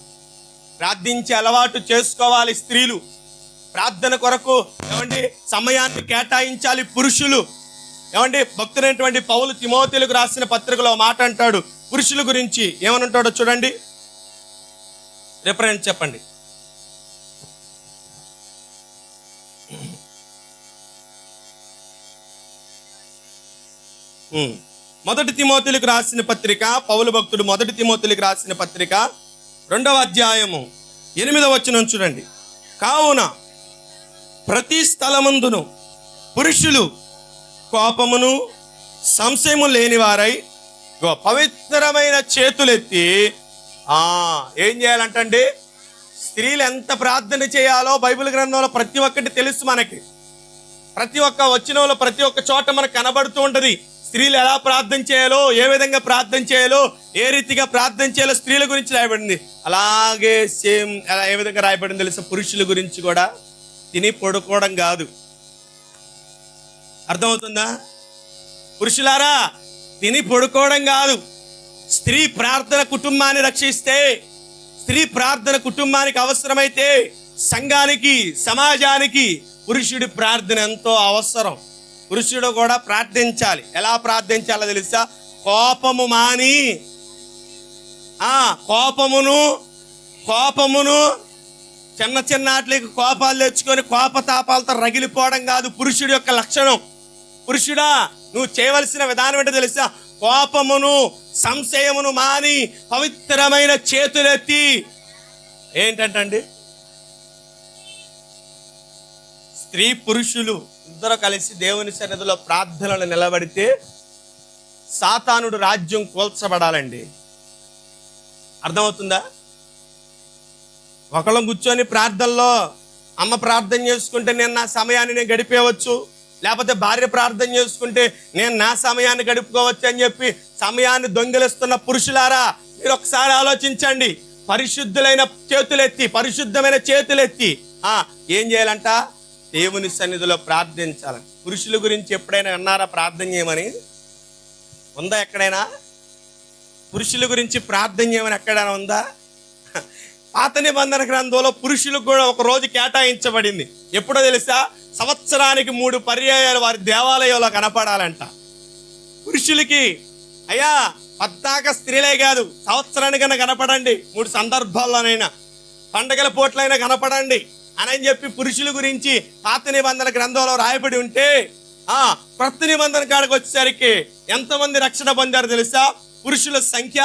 ప్రార్థించే అలవాటు చేసుకోవాలి స్త్రీలు. ప్రార్థన కొరకు ఏమండి సమయాన్ని కేటాయించాలి పురుషులు. ఏమండి భక్తుడైనటువంటి పౌలు తిమోతిలకు రాసిన పత్రికలో మాట అంటాడు, పురుషుల గురించి ఏమని ఉంటాడో చూడండి. రిఫరెన్స్ చెప్పండి. మొదటి తిమోతిలకు రాసిన పత్రిక, పౌలు భక్తుడు మొదటి తిమోతిలకు రాసిన పత్రిక 2వ అధ్యాయము 8వ వచనం చూడండి. కావున ప్రతి స్థలమందును పురుషులు కోపమును సంశయము లేని వారై పవిత్రమైన చేతులెత్తి ఏం చేయాలంటండి? స్త్రీలు ఎంత ప్రార్థన చేయాలో బైబిల్ గ్రంథంలో ప్రతి ఒక్కటి తెలుసు మనకి. ప్రతి ఒక్క వచనంలో ప్రతి ఒక్క చోట మనకు కనబడుతూ ఉంటది. స్త్రీలు ఎలా ప్రార్థన చేయాలో, ఏ విధంగా ప్రార్థన చేయాలో, ఏ రీతిగా ప్రార్థన చేయాలో స్త్రీల గురించి రాయబడింది. అలాగే సేమ్ ఏ విధంగా రాయబడింది తెలుసా? పురుషుల గురించి కూడా. తిని పడుకోవడం కాదు. అర్థమవుతుందా? పురుషులారా, తిని పడుకోవడం కాదు. స్త్రీ ప్రార్థన కుటుంబాన్ని రక్షిస్తే, స్త్రీ ప్రార్థన కుటుంబానికి అవసరమైతే, సంఘానికి, సమాజానికి పురుషుడి ప్రార్థన ఎంతో అవసరం. పురుషుడు కూడా ప్రార్థించాలి. ఎలా ప్రార్థించాలో తెలుసా? కోపము మాని, కోపమును చిన్న చిన్న వాటికి కోపాలు తెచ్చుకొని కోపతాపాలతో రగిలిపోవడం కాదు పురుషుడి యొక్క లక్షణం. పురుషుడా, నువ్వు చేయవలసిన విధానం ఏంటో తెలుసా? కోపమును సంశయమును మాని పవిత్రమైన చేతులెత్తి. ఏంటంటండి? స్త్రీ పురుషులు ఇద్దరు కలిసి దేవుని సన్నిధిలో ప్రార్థనలు నిలబడితే సాతానుడు రాజ్యం కూల్చబడాలండి. అర్థమవుతుందా? ఒకళ్ళం కూర్చొని ప్రార్థనలో అమ్మ ప్రార్థన చేసుకుంటే నేను నా సమయాన్ని నేను గడిపేయవచ్చు, లేకపోతే భార్య ప్రార్థన చేసుకుంటే నేను నా సమయాన్ని గడుపుకోవచ్చు అని చెప్పి సమయాన్ని దొంగిలిస్తున్న పురుషులారా, మీరు ఒకసారి ఆలోచించండి. పరిశుద్ధులైన చేతులెత్తి, పరిశుద్ధమైన చేతులెత్తి ఏం చేయాలంట? దేవుని సన్నిధిలో ప్రార్థించాలని. పురుషుల గురించి ఎప్పుడైనా విన్నారా ప్రార్థన చేయమని? ఉందా ఎక్కడైనా? పురుషుల గురించి ప్రార్థన చేయమని ఎక్కడైనా ఉందా? పాత నిబంధన గ్రంథంలో పురుషులకు కూడా ఒక రోజు కేటాయించబడింది. ఎప్పుడో తెలుసా? సంవత్సరానికి 3 పర్యాయాలు వారి దేవాలయంలో కనపడాలంట. పురుషులకి అయ్యా పద్దాక స్త్రీలే కాదు, సంవత్సరానికైనా కనపడండి, 3 సందర్భాల్లోనైనా, పండగల పూట్లైనా కనపడండి అని చెప్పి పురుషుల గురించి పాత నిబంధన గ్రంథంలో రాయబడి ఉంటే, కొత్త నిబంధన కాడికి వచ్చేసరికి ఎంతమంది రక్షణ పొందారు తెలుసా? పురుషుల సంఖ్య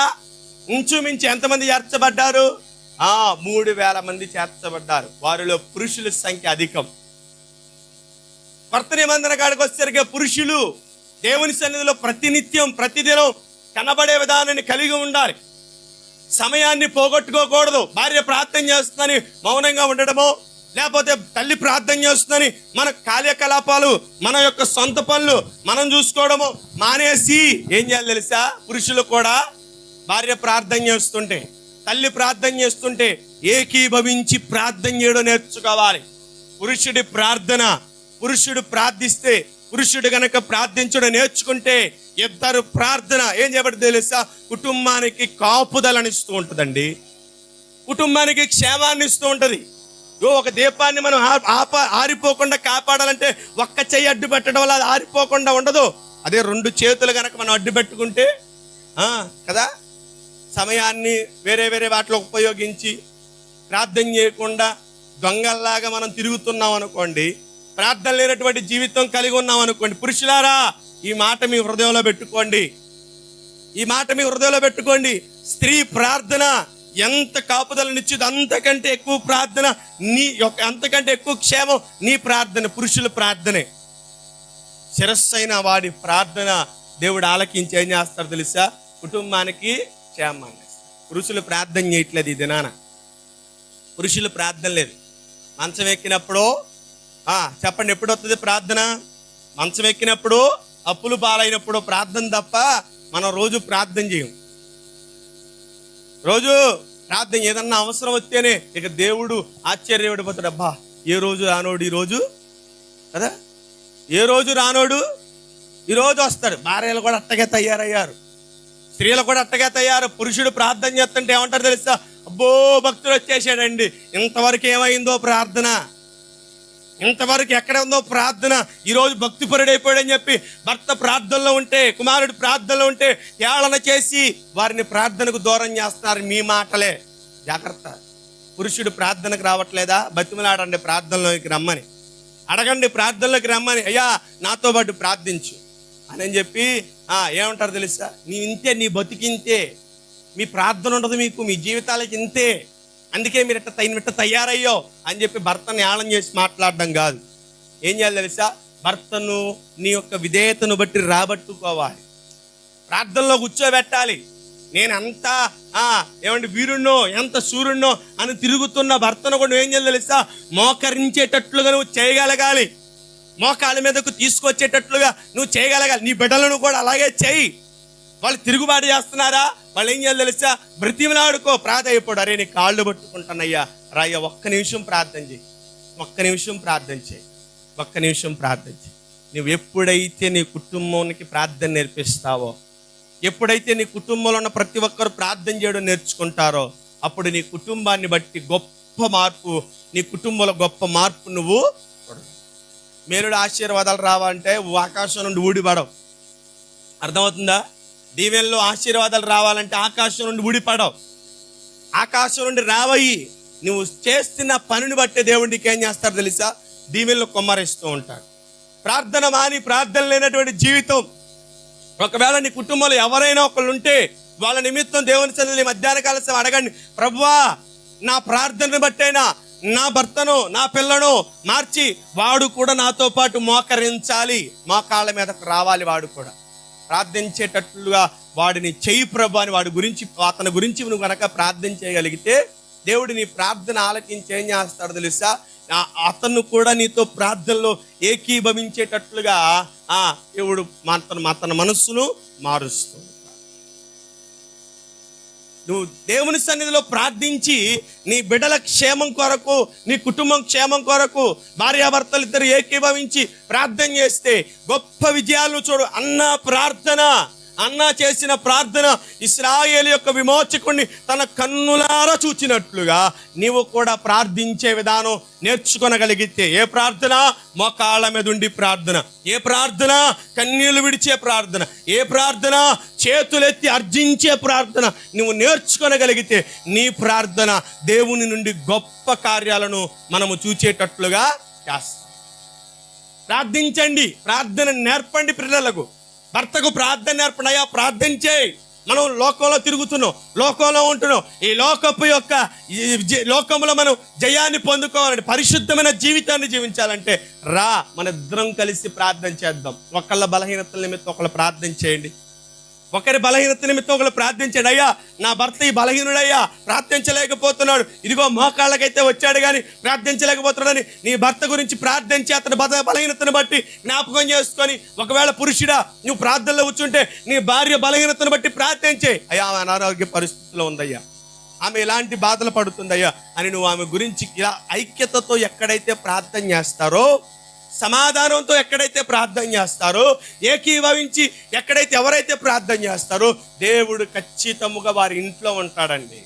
ఇంచుమించి ఎంతమంది చేర్చబడ్డారు? 3000 మంది చేర్చబడ్డారు. వారిలో పురుషుల సంఖ్య అధికం. కొత్త నిబంధన కాడికి వచ్చేసరికి పురుషులు దేవుని సన్నిధిలో ప్రతినిత్యం ప్రతిదినం కనబడే విధానాన్ని కలిగి ఉండాలి. సమయాన్ని పోగొట్టుకోకూడదు. భార్య ప్రార్థన చేస్తుందని మౌనంగా ఉండడమో, లేకపోతే తల్లి ప్రార్థన చేస్తుందని మన కార్యకలాపాలు, మన యొక్క సొంత పనులు మనం చూసుకోవడము మానేసి ఏం చేయాలి తెలుసా? పురుషులు కూడా భార్య ప్రార్థన చేస్తుంటే, తల్లి ప్రార్థన చేస్తుంటే ఏకీభవించి ప్రార్థన చేయడం నేర్చుకోవాలి. పురుషుడి ప్రార్థన, పురుషుడు ప్రార్థిస్తే, పురుషుడు గనక ప్రార్థించడం నేర్చుకుంటే ఇద్దరు ప్రార్థన ఏం చేయబడి తెలుసా? కుటుంబానికి కాపుదలనిస్తూ ఉంటుందండి. కుటుంబానికి క్షేమాన్ని ఇస్తూ ఉంటది. ఒక దీపాన్ని మనం ఆరిపోకుండా కాపాడాలంటే ఒక్క చెయ్యి అడ్డు పెట్టడం వల్ల అది ఆరిపోకుండా ఉండదు. అదే 2 చేతులు గనక మనం అడ్డు పెట్టుకుంటే కదా, సమయాన్ని వేరే వేరే వాటిలో ఉపయోగించి ప్రార్థన చేయకుండా దొంగల్లాగా మనం తిరుగుతున్నాం అనుకోండి, ప్రార్థన లేనటువంటి జీవితం కలిగి ఉన్నాం అనుకోండి. పురుషులారా, ఈ మాట మీ హృదయంలో పెట్టుకోండి. ఈ మాట మీ హృదయంలో పెట్టుకోండి. స్త్రీ ప్రార్థన ఎంత కాపుదలనిచ్చింది, అంతకంటే ఎక్కువ ప్రార్థన అంతకంటే ఎక్కువ క్షేమం నీ ప్రార్థన, పురుషుల ప్రార్థనే. శిరస్సైన వాడి ప్రార్థన దేవుడు ఆలకించి ఏం చేస్తారు తెలుసా? కుటుంబానికి క్షేమాన్ని. పురుషులు ప్రార్థన చేయట్లేదు ఈ దినాన. పురుషులు ప్రార్థన లేదు. మంచం ఎక్కినప్పుడు చెప్పండి, ఎప్పుడు వస్తుంది ప్రార్థన? మంచం ఎక్కినప్పుడు, అప్పులు పాలైనప్పుడు ప్రార్థన తప్ప మనం రోజు ప్రార్థన చేయం. రోజు ప్రార్థన ఏదన్నా అవసరం వస్తేనే ఇక దేవుడు ఆశ్చర్యపడిపోతాడు. అబ్బా, ఏ రోజు రానోడు ఈరోజు కదా, ఏ రోజు రానోడు ఈరోజు వస్తాడు. భార్యలు కూడా అట్టగే తయారయ్యారు, స్త్రీలు కూడా అట్టగే తయారు. పురుషుడు ప్రార్థన చేస్తుంటే ఏమంటారు తెలుసా? అబ్బో, భక్తుడు వచ్చేసాడండి, ఇంతవరకు ఏమైందో ప్రార్థన. ఇంతవరకు ఎక్కడ ఉందో ప్రార్థన? ఈరోజు భక్తిపరుడైపోయాడని చెప్పి భర్త ప్రార్థనలో ఉంటే, కుమారుడు ప్రార్థనలో ఉంటే ఏళన చేసి వారిని ప్రార్థనకు దూరం చేస్తున్నారు. మీ మాటలే, జాగ్రత్త. పురుషుడు ప్రార్థనకు రావట్లేదా? బతిమలాడండి, ప్రార్థనలోకి రమ్మని అడగండి, ప్రార్థనలోకి రమ్మని. అయ్యా నాతో పాటు ప్రార్థించు అని చెప్పి ఏమంటారు తెలుసా? నీ ఇంతే, నీ బతికింతే, మీ ప్రార్థన ఉండదు మీకు, మీ జీవితాలకి ఇంతే, అందుకే మీరు ఇట్ట తయారయ్యో అని చెప్పి భర్తను ఏళన చేసి మాట్లాడడం కాదు. ఏం చేయాలి తెలుసా? భర్తను నీ యొక్క విధేయతను బట్టి రాబట్టుకోవాలి, ప్రార్థనలో కూర్చోబెట్టాలి. నేను అంత వీరుణ్ణో ఎంత సూర్యున్నో అని తిరుగుతున్న భర్తను కూడా నువ్వేం చేయాలి తెలుసా? మోకరించేటట్లుగా నువ్వు చేయగలగాలి, మోకాళ్ళ మీదకు తీసుకొచ్చేటట్లుగా నువ్వు చేయగలగాలి. నీ బిడ్డలను కూడా అలాగే చేయి. వాళ్ళు తిరుగుబాటు చేస్తున్నారా? వాళ్ళు ఏం చేయాలి తెలుసా? బ్రతిమలాడుకో, ప్రాధేయపడు. అరే నీ కాళ్ళు పట్టుకుంటానయ్యా, రాయ్యా ఒక్క నిమిషం ప్రార్థన చేయి, ఒక్క నిమిషం ప్రార్థన చేయి, ఒక్క నిమిషం ప్రార్థన చేయి. నువ్వు ఎప్పుడైతే నీ కుటుంబానికి ప్రార్థన నేర్పిస్తావో, ఎప్పుడైతే నీ కుటుంబంలో ఉన్న ప్రతి ఒక్కరు ప్రార్థన చేయడం నేర్చుకుంటారో, అప్పుడు నీ కుటుంబాన్ని బట్టి గొప్ప మార్పు, నీ కుటుంబంలో గొప్ప మార్పు నువ్వు మేలుడు ఆశీర్వాదాలు రావాలంటే ఆకాశం నుండి ఊడిపడవు. అర్థమవుతుందా? దీవెనలో ఆశీర్వాదాలు రావాలంటే ఆకాశం నుండి ఊడిపడవు, ఆకాశం నుండి రావయి. నువ్వు చేస్తున్న పనిని బట్టే దేవుడికి ఏం చేస్తారు తెలుసా? దీవెనలో కొమ్మరిస్తూ ఉంటాడు. ప్రార్థన మాని ప్రార్థన లేనటువంటి జీవితం. ఒకవేళ నీ కుటుంబంలో ఎవరైనా ఒకళ్ళు ఉంటే వాళ్ళ నిమిత్తం దేవుని సన్నిధిలో మధ్యాహ్న కాల సమయం అడగండి, ప్రభువా నా ప్రార్థనను బట్టైనా నా భర్తను నా పిల్లను మార్చి వాడు కూడా నాతో పాటు మోకరించాలి, మోకాళ్ళ మీదకు రావాలి, వాడు కూడా ప్రార్థించేటట్లుగా వాడిని చెయ్యి ప్రభు అని అతని గురించి నువ్వు కనుక ప్రార్థన చేయగలిగితే దేవుడు నీ ప్రార్థన ఆలకించి ఏం చేస్తాడు తెలుసా? అతను కూడా నీతో ప్రార్థనలో ఏకీభవించేటట్లుగా దేవుడు అతని మనస్సును మారుస్తూ. నువ్వు దేవుని సన్నిధిలో ప్రార్థించి నీ బిడ్డల క్షేమం కొరకు, నీ కుటుంబం క్షేమం కొరకు భార్యాభర్తలు ఇద్దరు ఏకీభవించి ప్రార్థన చేస్తే గొప్ప విజయాలు చూడు. అన్నా చేసిన ప్రార్థన ఇశ్రాయేలు యొక్క విమోచకుడిని తన కన్నులారా చూచినట్లుగా నీవు కూడా ప్రార్థించే విధానం నేర్చుకొనగలిగితే, ఏ ప్రార్థన? మోకాళ్ళ మీద ఉండి ప్రార్థన, ఏ ప్రార్థన? కన్నీళ్లు విడిచే ప్రార్థన, ఏ ప్రార్థన? చేతులెత్తి అర్జించే ప్రార్థన నువ్వు నేర్చుకొనగలిగితే నీ ప్రార్థన దేవుని నుండి గొప్ప కార్యాలను మనము చూచేటట్లుగా చేస్తాం. ప్రార్థించండి, ప్రార్థన నేర్పండి పిల్లలకు. భర్తకు ప్రార్థన నేర్పండి. అయ్యా ప్రార్థన చేయి. మనం లోకంలో తిరుగుతున్నాం, లోకంలో ఉంటున్నాం. ఈ లోకంలో మనం జయాన్ని పొందుకోవాలంటే, పరిశుద్ధమైన జీవితాన్ని జీవించాలంటే రా మన ఇద్దరం కలిసి ప్రార్థన చేద్దాం. ఒకళ్ళ బలహీనతల నిమిత్తం ఒకళ్ళు ప్రార్థన చేయండి, ఒకరి బలహీనత నిమిత్తం ఒకళ్ళు ప్రార్థించండి. అయ్యా నా భర్త ఈ బలహీనుడయ్యా, ప్రార్థించలేకపోతున్నాడు, ఇదిగో మోకాళ్ళకైతే వచ్చాడు కానీ ప్రార్థించలేకపోతున్నాడని నీ భర్త గురించి ప్రార్థించి అతని బలహీనతను బట్టి జ్ఞాపకం చేసుకొని, ఒకవేళ పురుషుడా నువ్వు ప్రార్థనలో కూర్చుంటే నీ భార్య బలహీనతను బట్టి ప్రార్థించే, అయ్యా ఆమె అనారోగ్య పరిస్థితిలో ఉందయ్యా, ఆమె ఎలాంటి బాధలు పడుతుందయ్యా అని నువ్వు ఆమె గురించి ఇలా ఐక్యతతో ఎక్కడైతే ప్రార్థన చేస్తారో, సమాధానంతో ఎక్కడైతే ప్రార్థన చేస్తారో, ఏకీభవించి ఎక్కడైతే ఎవరైతే ప్రార్థన చేస్తారో దేవుడు ఖచ్చితంగా వారి ఇంట్లో ఉంటాడండి,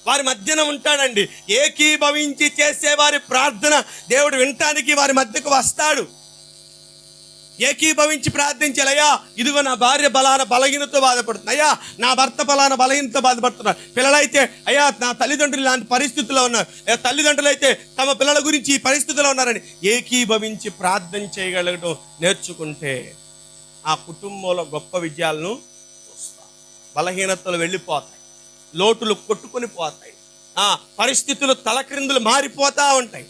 వారి మధ్యన ఉంటాడండి. ఏకీభవించి చేసే వారి ప్రార్థన దేవుడు వినటానికి వారి మధ్యకు వస్తాడు. ఏకీభవించి ప్రార్థించాలి. అయ్యా ఇదిగో నా భార్య బలహీనతో బాధపడుతుంది, అయ్యా నా భర్త బలహీనతో బాధపడుతున్నారు, పిల్లలైతే అయ్యా నా తల్లిదండ్రులు ఇలాంటి పరిస్థితుల్లో ఉన్నారు, తల్లిదండ్రులు అయితే తమ పిల్లల గురించి ఈ పరిస్థితిలో ఉన్నారని ఏకీభవించి ప్రార్థన చేయగలగడం నేర్చుకుంటే ఆ కుటుంబంలో గొప్ప విజయాలను చూస్తాం. బలహీనతలు వెళ్ళిపోతాయి, లోటులు కొట్టుకొని పోతాయి, పరిస్థితులు తలక్రిందులు మారిపోతూ ఉంటాయి.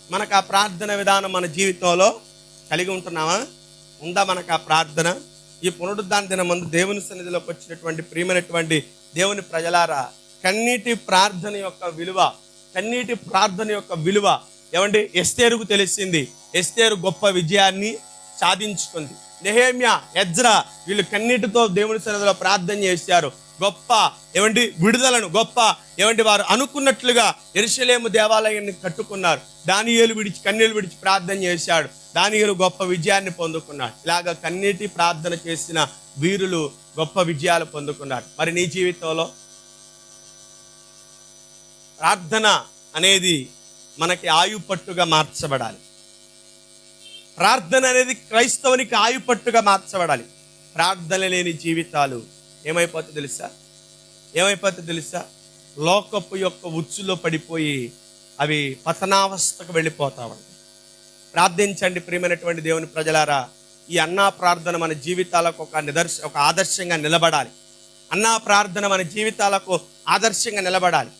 మనకు ఆ ప్రార్థన విధానం మన జీవితంలో కలిగి ఉంటున్నామా? ఉందా మనకు ఆ ప్రార్థన? ఈ పునరుద్ధాన దినం ముందు దేవుని సన్నిధిలోకి వచ్చినటువంటి ప్రియమైనటువంటి దేవుని ప్రజలారా, కన్నీటి ప్రార్థన యొక్క విలువ ఏమండి ఎస్తేరుకు తెలిసింది. ఎస్తేరు గొప్ప విజయాన్ని సాధించుకుంది. నెహెమ్యా, ఎజ్రా వీళ్ళు కన్నీటితో దేవుని సన్నిధిలో ప్రార్థన చేశారు. గొప్ప విడుదలను వారు అనుకున్నట్లుగా యెరూషలేము దేవాలయాన్ని కట్టుకున్నారు. దానియేలు కన్నీళ్లు విడిచి ప్రార్థన చేశాడు. దానియేలు గొప్ప విజయాన్ని పొందుకున్నాడు. ఇలాగ కన్నీటి ప్రార్థన చేసిన వీరులు గొప్ప విజయాలు పొందుకున్నారు. మరి నీ జీవితంలో ప్రార్థన అనేది మనకి ఆయుపట్టుగా మార్చబడాలి. ప్రార్థన అనేది క్రైస్తవునికి ఆయుపట్టుగా మార్చబడాలి. ప్రార్థన లేని జీవితాలు ఏమైపోతుంది తెలుసా? లోకపు యొక్క ఉచ్చులో పడిపోయి అవి పతనావస్థకు వెళ్ళిపోతా ఉంటాయి. ప్రార్థించండి ప్రియమైనటువంటి దేవుని ప్రజలారా. ఈ అన్నా ప్రార్థన మన జీవితాలకు ఒక ఆదర్శంగా నిలబడాలి. అన్నా ప్రార్థన మన జీవితాలకు ఆదర్శంగా నిలబడాలి.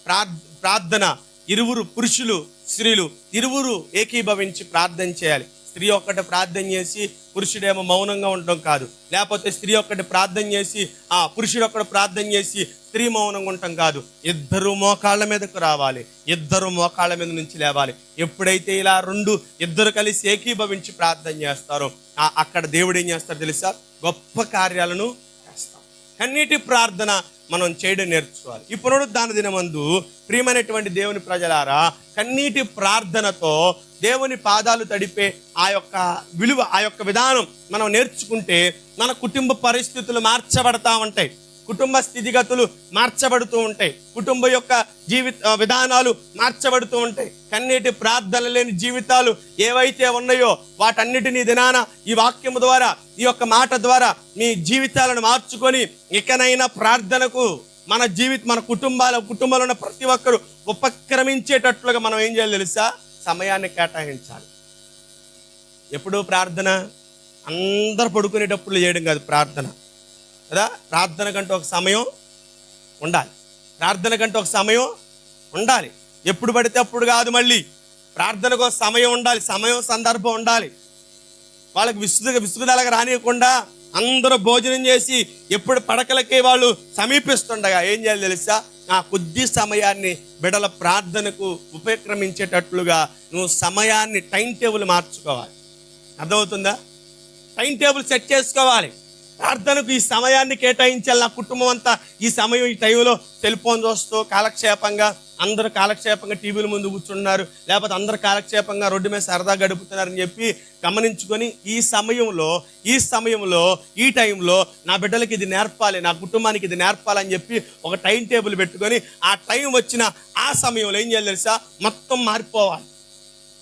ప్రార్థన ఇరువురు, పురుషులు స్త్రీలు ఇరువురు ఏకీభవించి ప్రార్థన చేయాలి. స్త్రీ ఒక్కటి ప్రార్థన చేసి పురుషుడేమో మౌనంగా ఉండడం కాదు, లేకపోతే స్త్రీ ఒక్కటి ప్రార్థన చేసి పురుషుడు ఒక్కడు ప్రార్థన చేసి స్త్రీ మౌనంగా ఉండటం కాదు. ఇద్దరు మోకాళ్ళ మీదకు రావాలి, ఇద్దరు మోకాళ్ళ మీద నుంచి లేవాలి. ఎప్పుడైతే ఇలా ఇద్దరు కలిసి ఏకీభవించి ప్రార్థన చేస్తారో అక్కడ దేవుడు ఏం చేస్తారో తెలుసా? గొప్ప కార్యాలను చేస్తాం. కన్నీటి ప్రార్థన మనం చేయడం నేర్చుకోవాలి. ఈ పునరుద్ధాన దినమందు ప్రియమైనటువంటి దేవుని ప్రజలారా, కన్నీటి ప్రార్థనతో దేవుని పాదాలు తడిపే ఆ యొక్క విలువ, ఆ యొక్క విధానం మనం నేర్చుకుంటే మన కుటుంబ పరిస్థితులు మార్చబడతా ఉంటాయి, కుటుంబ స్థితిగతులు మార్చబడుతూ ఉంటాయి, కుటుంబ యొక్క విధానాలు మార్చబడుతూ ఉంటాయి. కన్నీటి ప్రార్థన లేని జీవితాలు ఏవైతే ఉన్నాయో వాటన్నిటినీ దినాన ఈ వాక్యము ద్వారా, ఈ యొక్క మాట ద్వారా మీ జీవితాలను మార్చుకొని ఇకనైనా ప్రార్థనకు మన కుటుంబంలో ఉన్న ప్రతి ఒక్కరు ఉపక్రమించేటట్లుగా మనం ఏం చేయాలి తెలుసా? సమయాన్ని కేటాయించాలి. ఎప్పుడు ప్రార్థన అందరు పడుకునేటప్పుడు చేయడం కాదు ప్రార్థన కదా. ప్రార్థన కంటే ఒక సమయం ఉండాలి. ఎప్పుడు పడితే అప్పుడు కాదు, మళ్ళీ ప్రార్థనకు ఒక సమయం ఉండాలి, సమయం సందర్భం ఉండాలి. వాళ్ళకి విసుగుదలగా రానియకుండా అందరూ భోజనం చేసి ఎప్పుడు పడకలకే వాళ్ళు సమీపిస్తుండగా ఏం చేయాలి తెలుసా? ఆ కొద్ది సమయాన్ని బిడల ప్రార్థనకు ఉపక్రమించేటట్లుగా నువ్వు సమయాన్ని టైం టేబుల్ మార్చుకోవాలి. అర్థమవుతుందా? టైం టేబుల్ సెట్ చేసుకోవాలి. ప్రార్థనకు ఈ సమయాన్ని కేటాయించాలి. నా కుటుంబం అంతా ఈ సమయం, ఈ టైంలో సెల్ ఫోన్ చూస్తూ అందరూ కాలక్షేపంగా టీవీల ముందు కూర్చున్నారు, లేకపోతే అందరు కాలక్షేపంగా రోడ్డు మీద సరదా గడుపుతున్నారని చెప్పి గమనించుకొని ఈ సమయంలో ఈ టైంలో నా బిడ్డలకి ఇది నేర్పాలి, నా కుటుంబానికి ఇది నేర్పాలని చెప్పి ఒక టైం టేబుల్ పెట్టుకొని ఆ టైం వచ్చిన ఆ సమయంలో ఏం చేయాలి తెలుసా? మొత్తం మారిపోవాలి.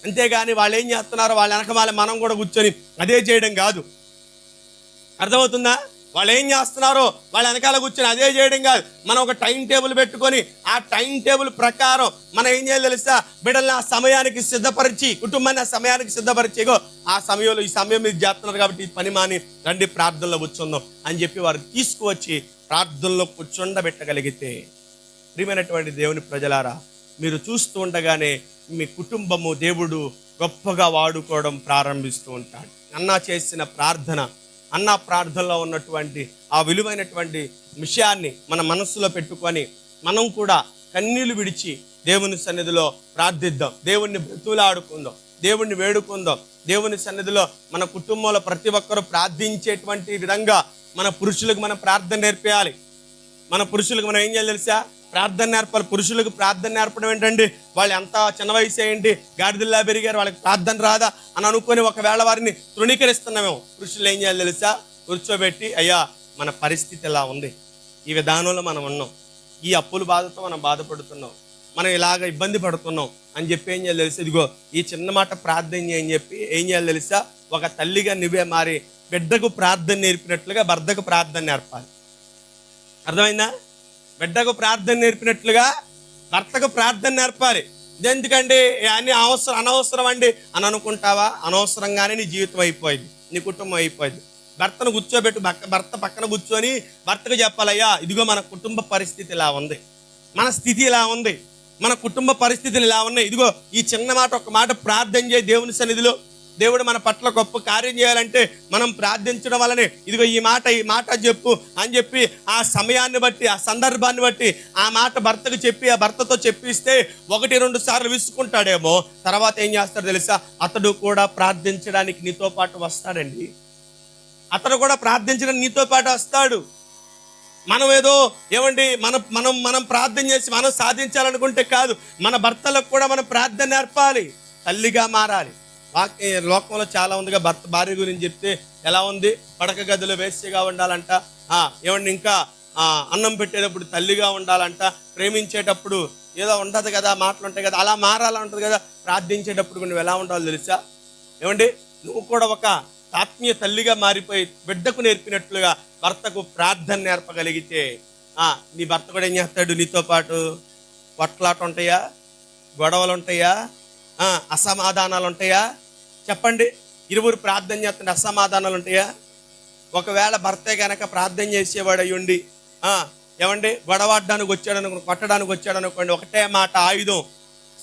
అంతేగాని వాళ్ళు ఏం చేస్తున్నారో వాళ్ళ వెనకమాల మనం కూడా కూర్చొని అదే చేయడం కాదు. అర్థమవుతుందా? వాళ్ళు ఏం చేస్తున్నారో వాళ్ళ వెనకాల కూర్చొని అదే చేయడం కాదు. మనం ఒక టైం టేబుల్ పెట్టుకొని ఆ టైం టేబుల్ ప్రకారం మనం ఏం చేయాలి తెలుసా? బిడ్డల్ని ఆ సమయానికి సిద్ధపరిచి, కుటుంబాన్ని ఆ సమయానికి సిద్ధపరిచేగో ఈ సమయం మీరు చేస్తున్నారు కాబట్టి ఈ పని మాని రండి ప్రార్థనలో కూర్చుందాం అని చెప్పి వారు తీసుకువచ్చి ప్రార్థనలో కూర్చుండబెట్టగలిగితే, ప్రియమైనటువంటి దేవుని ప్రజలారా, మీరు చూస్తూ ఉండగానే మీ కుటుంబము దేవుడు గొప్పగా వాడుకోవడం ప్రారంభిస్తూ ఉంటాడు. అన్నా ప్రార్థనలో ఉన్నటువంటి ఆ విలువైనటువంటి విషయాన్ని మన మనస్సులో పెట్టుకొని మనం కూడా కన్నీళ్లు విడిచి దేవుని సన్నిధిలో ప్రార్థిద్దాం, దేవుణ్ణి బ్రతులాడుకుందాం, దేవుణ్ణి వేడుకుందాం. దేవుని సన్నిధిలో మన కుటుంబంలో ప్రతి ఒక్కరూ ప్రార్థించేటువంటి విధంగా మన పురుషులకు మనం ప్రార్థన నేర్పేయాలి. మన పురుషులకు మనం ఏం చేయాలి తెలుసా? ప్రార్థన నేర్పాలి. పురుషులకు ప్రార్థన నేర్పడం ఏంటండి? వాళ్ళు ఎంత చిన్న వయసు ఏంటి, గాడిదల్లా పెరిగారు, వాళ్ళకి ప్రార్థన రాదా అని అనుకొని ఒకవేళ వారిని తృణీకరిస్తున్నామేమో. పురుషులు ఏం చేయాలి తెలుసా? కూర్చోబెట్టి, అయ్యా మన పరిస్థితి ఎలా ఉంది, ఈ విధానంలో మనం ఉన్నాం, ఈ అప్పుల బాధతో మనం బాధపడుతున్నాం, మనం ఇలాగ ఇబ్బంది పడుతున్నాం అని చెప్పి ఏం చేయాలి తెలుసా? ఇదిగో ఈ చిన్న మాట ప్రార్థన చేయని చెప్పి ఏం చేయాలి తెలుసా? ఒక తల్లిగా నువ్వే మారి బిడ్డకు ప్రార్థన నేర్పినట్లుగా భర్తకు ప్రార్థన నేర్పాలి. అర్థమైందా? బిడ్డకు ప్రార్థన నేర్పినట్లుగా భర్తకు ప్రార్థన నేర్పాలి. ఎందుకంటే అన్ని అనవసరం అండి అని అనుకుంటావా? అనవసరంగానే నీ జీవితం అయిపోయింది, నీ కుటుంబం అయిపోయింది. భర్తను కూర్చోబెట్టు, భర్త పక్కన కూర్చొని భర్తకు చెప్పాలయ్యా, ఇదిగో మన కుటుంబ పరిస్థితి ఇలా ఉంది, మన స్థితి ఇలా ఉంది, మన కుటుంబ పరిస్థితులు ఇలా ఉన్నాయి, ఇదిగో ఈ చిన్న మాట ఒక మాట ప్రార్థన చేయి దేవుని సన్నిధిలో. దేవుడు మన పట్ల గొప్ప కార్యం చేయాలంటే మనం ప్రార్థించడం వల్లనే. ఇదిగో ఈ మాట చెప్పు అని చెప్పి ఆ సమయాన్ని బట్టి, ఆ సందర్భాన్ని బట్టి ఆ మాట భర్తకు చెప్పి ఆ భర్తతో చెప్పిస్తే 1-2 సార్లు విసుకుంటాడేమో, తర్వాత ఏం చేస్తాడు తెలుసా? అతడు కూడా ప్రార్థించడానికి నీతో పాటు వస్తాడండి. అతడు కూడా ప్రార్థించడానికి నీతో పాటు వస్తాడు. మనం ఏదో ఏమండి మనం ప్రార్థన చేసి మనం సాధించాలనుకుంటే కాదు, మన భర్తలకు కూడా మనం ప్రార్థన నేర్పాలి, తల్లిగా మారాలి. లోకంలో చాలా ఉందిగా, భర్త భార్య గురించి చెప్తే ఎలా ఉంది? పడక గదిలో వేశ్యగా ఉండాలంట, ఏమండి ఇంకా అన్నం పెట్టేటప్పుడు తల్లిగా ఉండాలంట, ప్రేమించేటప్పుడు ఏదో ఉండదు కదా, మాటలు ఉంటాయి కదా, అలా మారాలా ఉంటుంది కదా. ప్రార్థించేటప్పుడు నువ్వు ఎలా ఉండాలో తెలుసా? ఏమండి, నువ్వు కూడా ఒక ఆత్మీయ తల్లిగా మారిపోయి బిడ్డకు నేర్పినట్లుగా భర్తకు ప్రార్థన నేర్పగలిగితే నీ భర్త కూడా ఏం చేస్తాడు? నీతో పాటు కొట్లాట ఉంటాయా, గొడవలు ఉంటాయా, అసమాధానాలు ఉంటాయా? చెప్పండి. ఇరువురు ప్రార్థన చేస్తుంటే అసమాధానాలు ఉంటాయా? ఒకవేళ భర్తే కనుక ప్రార్థన చేసేవాడు అయ్యుండి ఏమండి గొడవడానికి వచ్చాడు, కొట్టడానికి వచ్చాడు అనుకోండి, ఒకటే మాట ఆయుధం.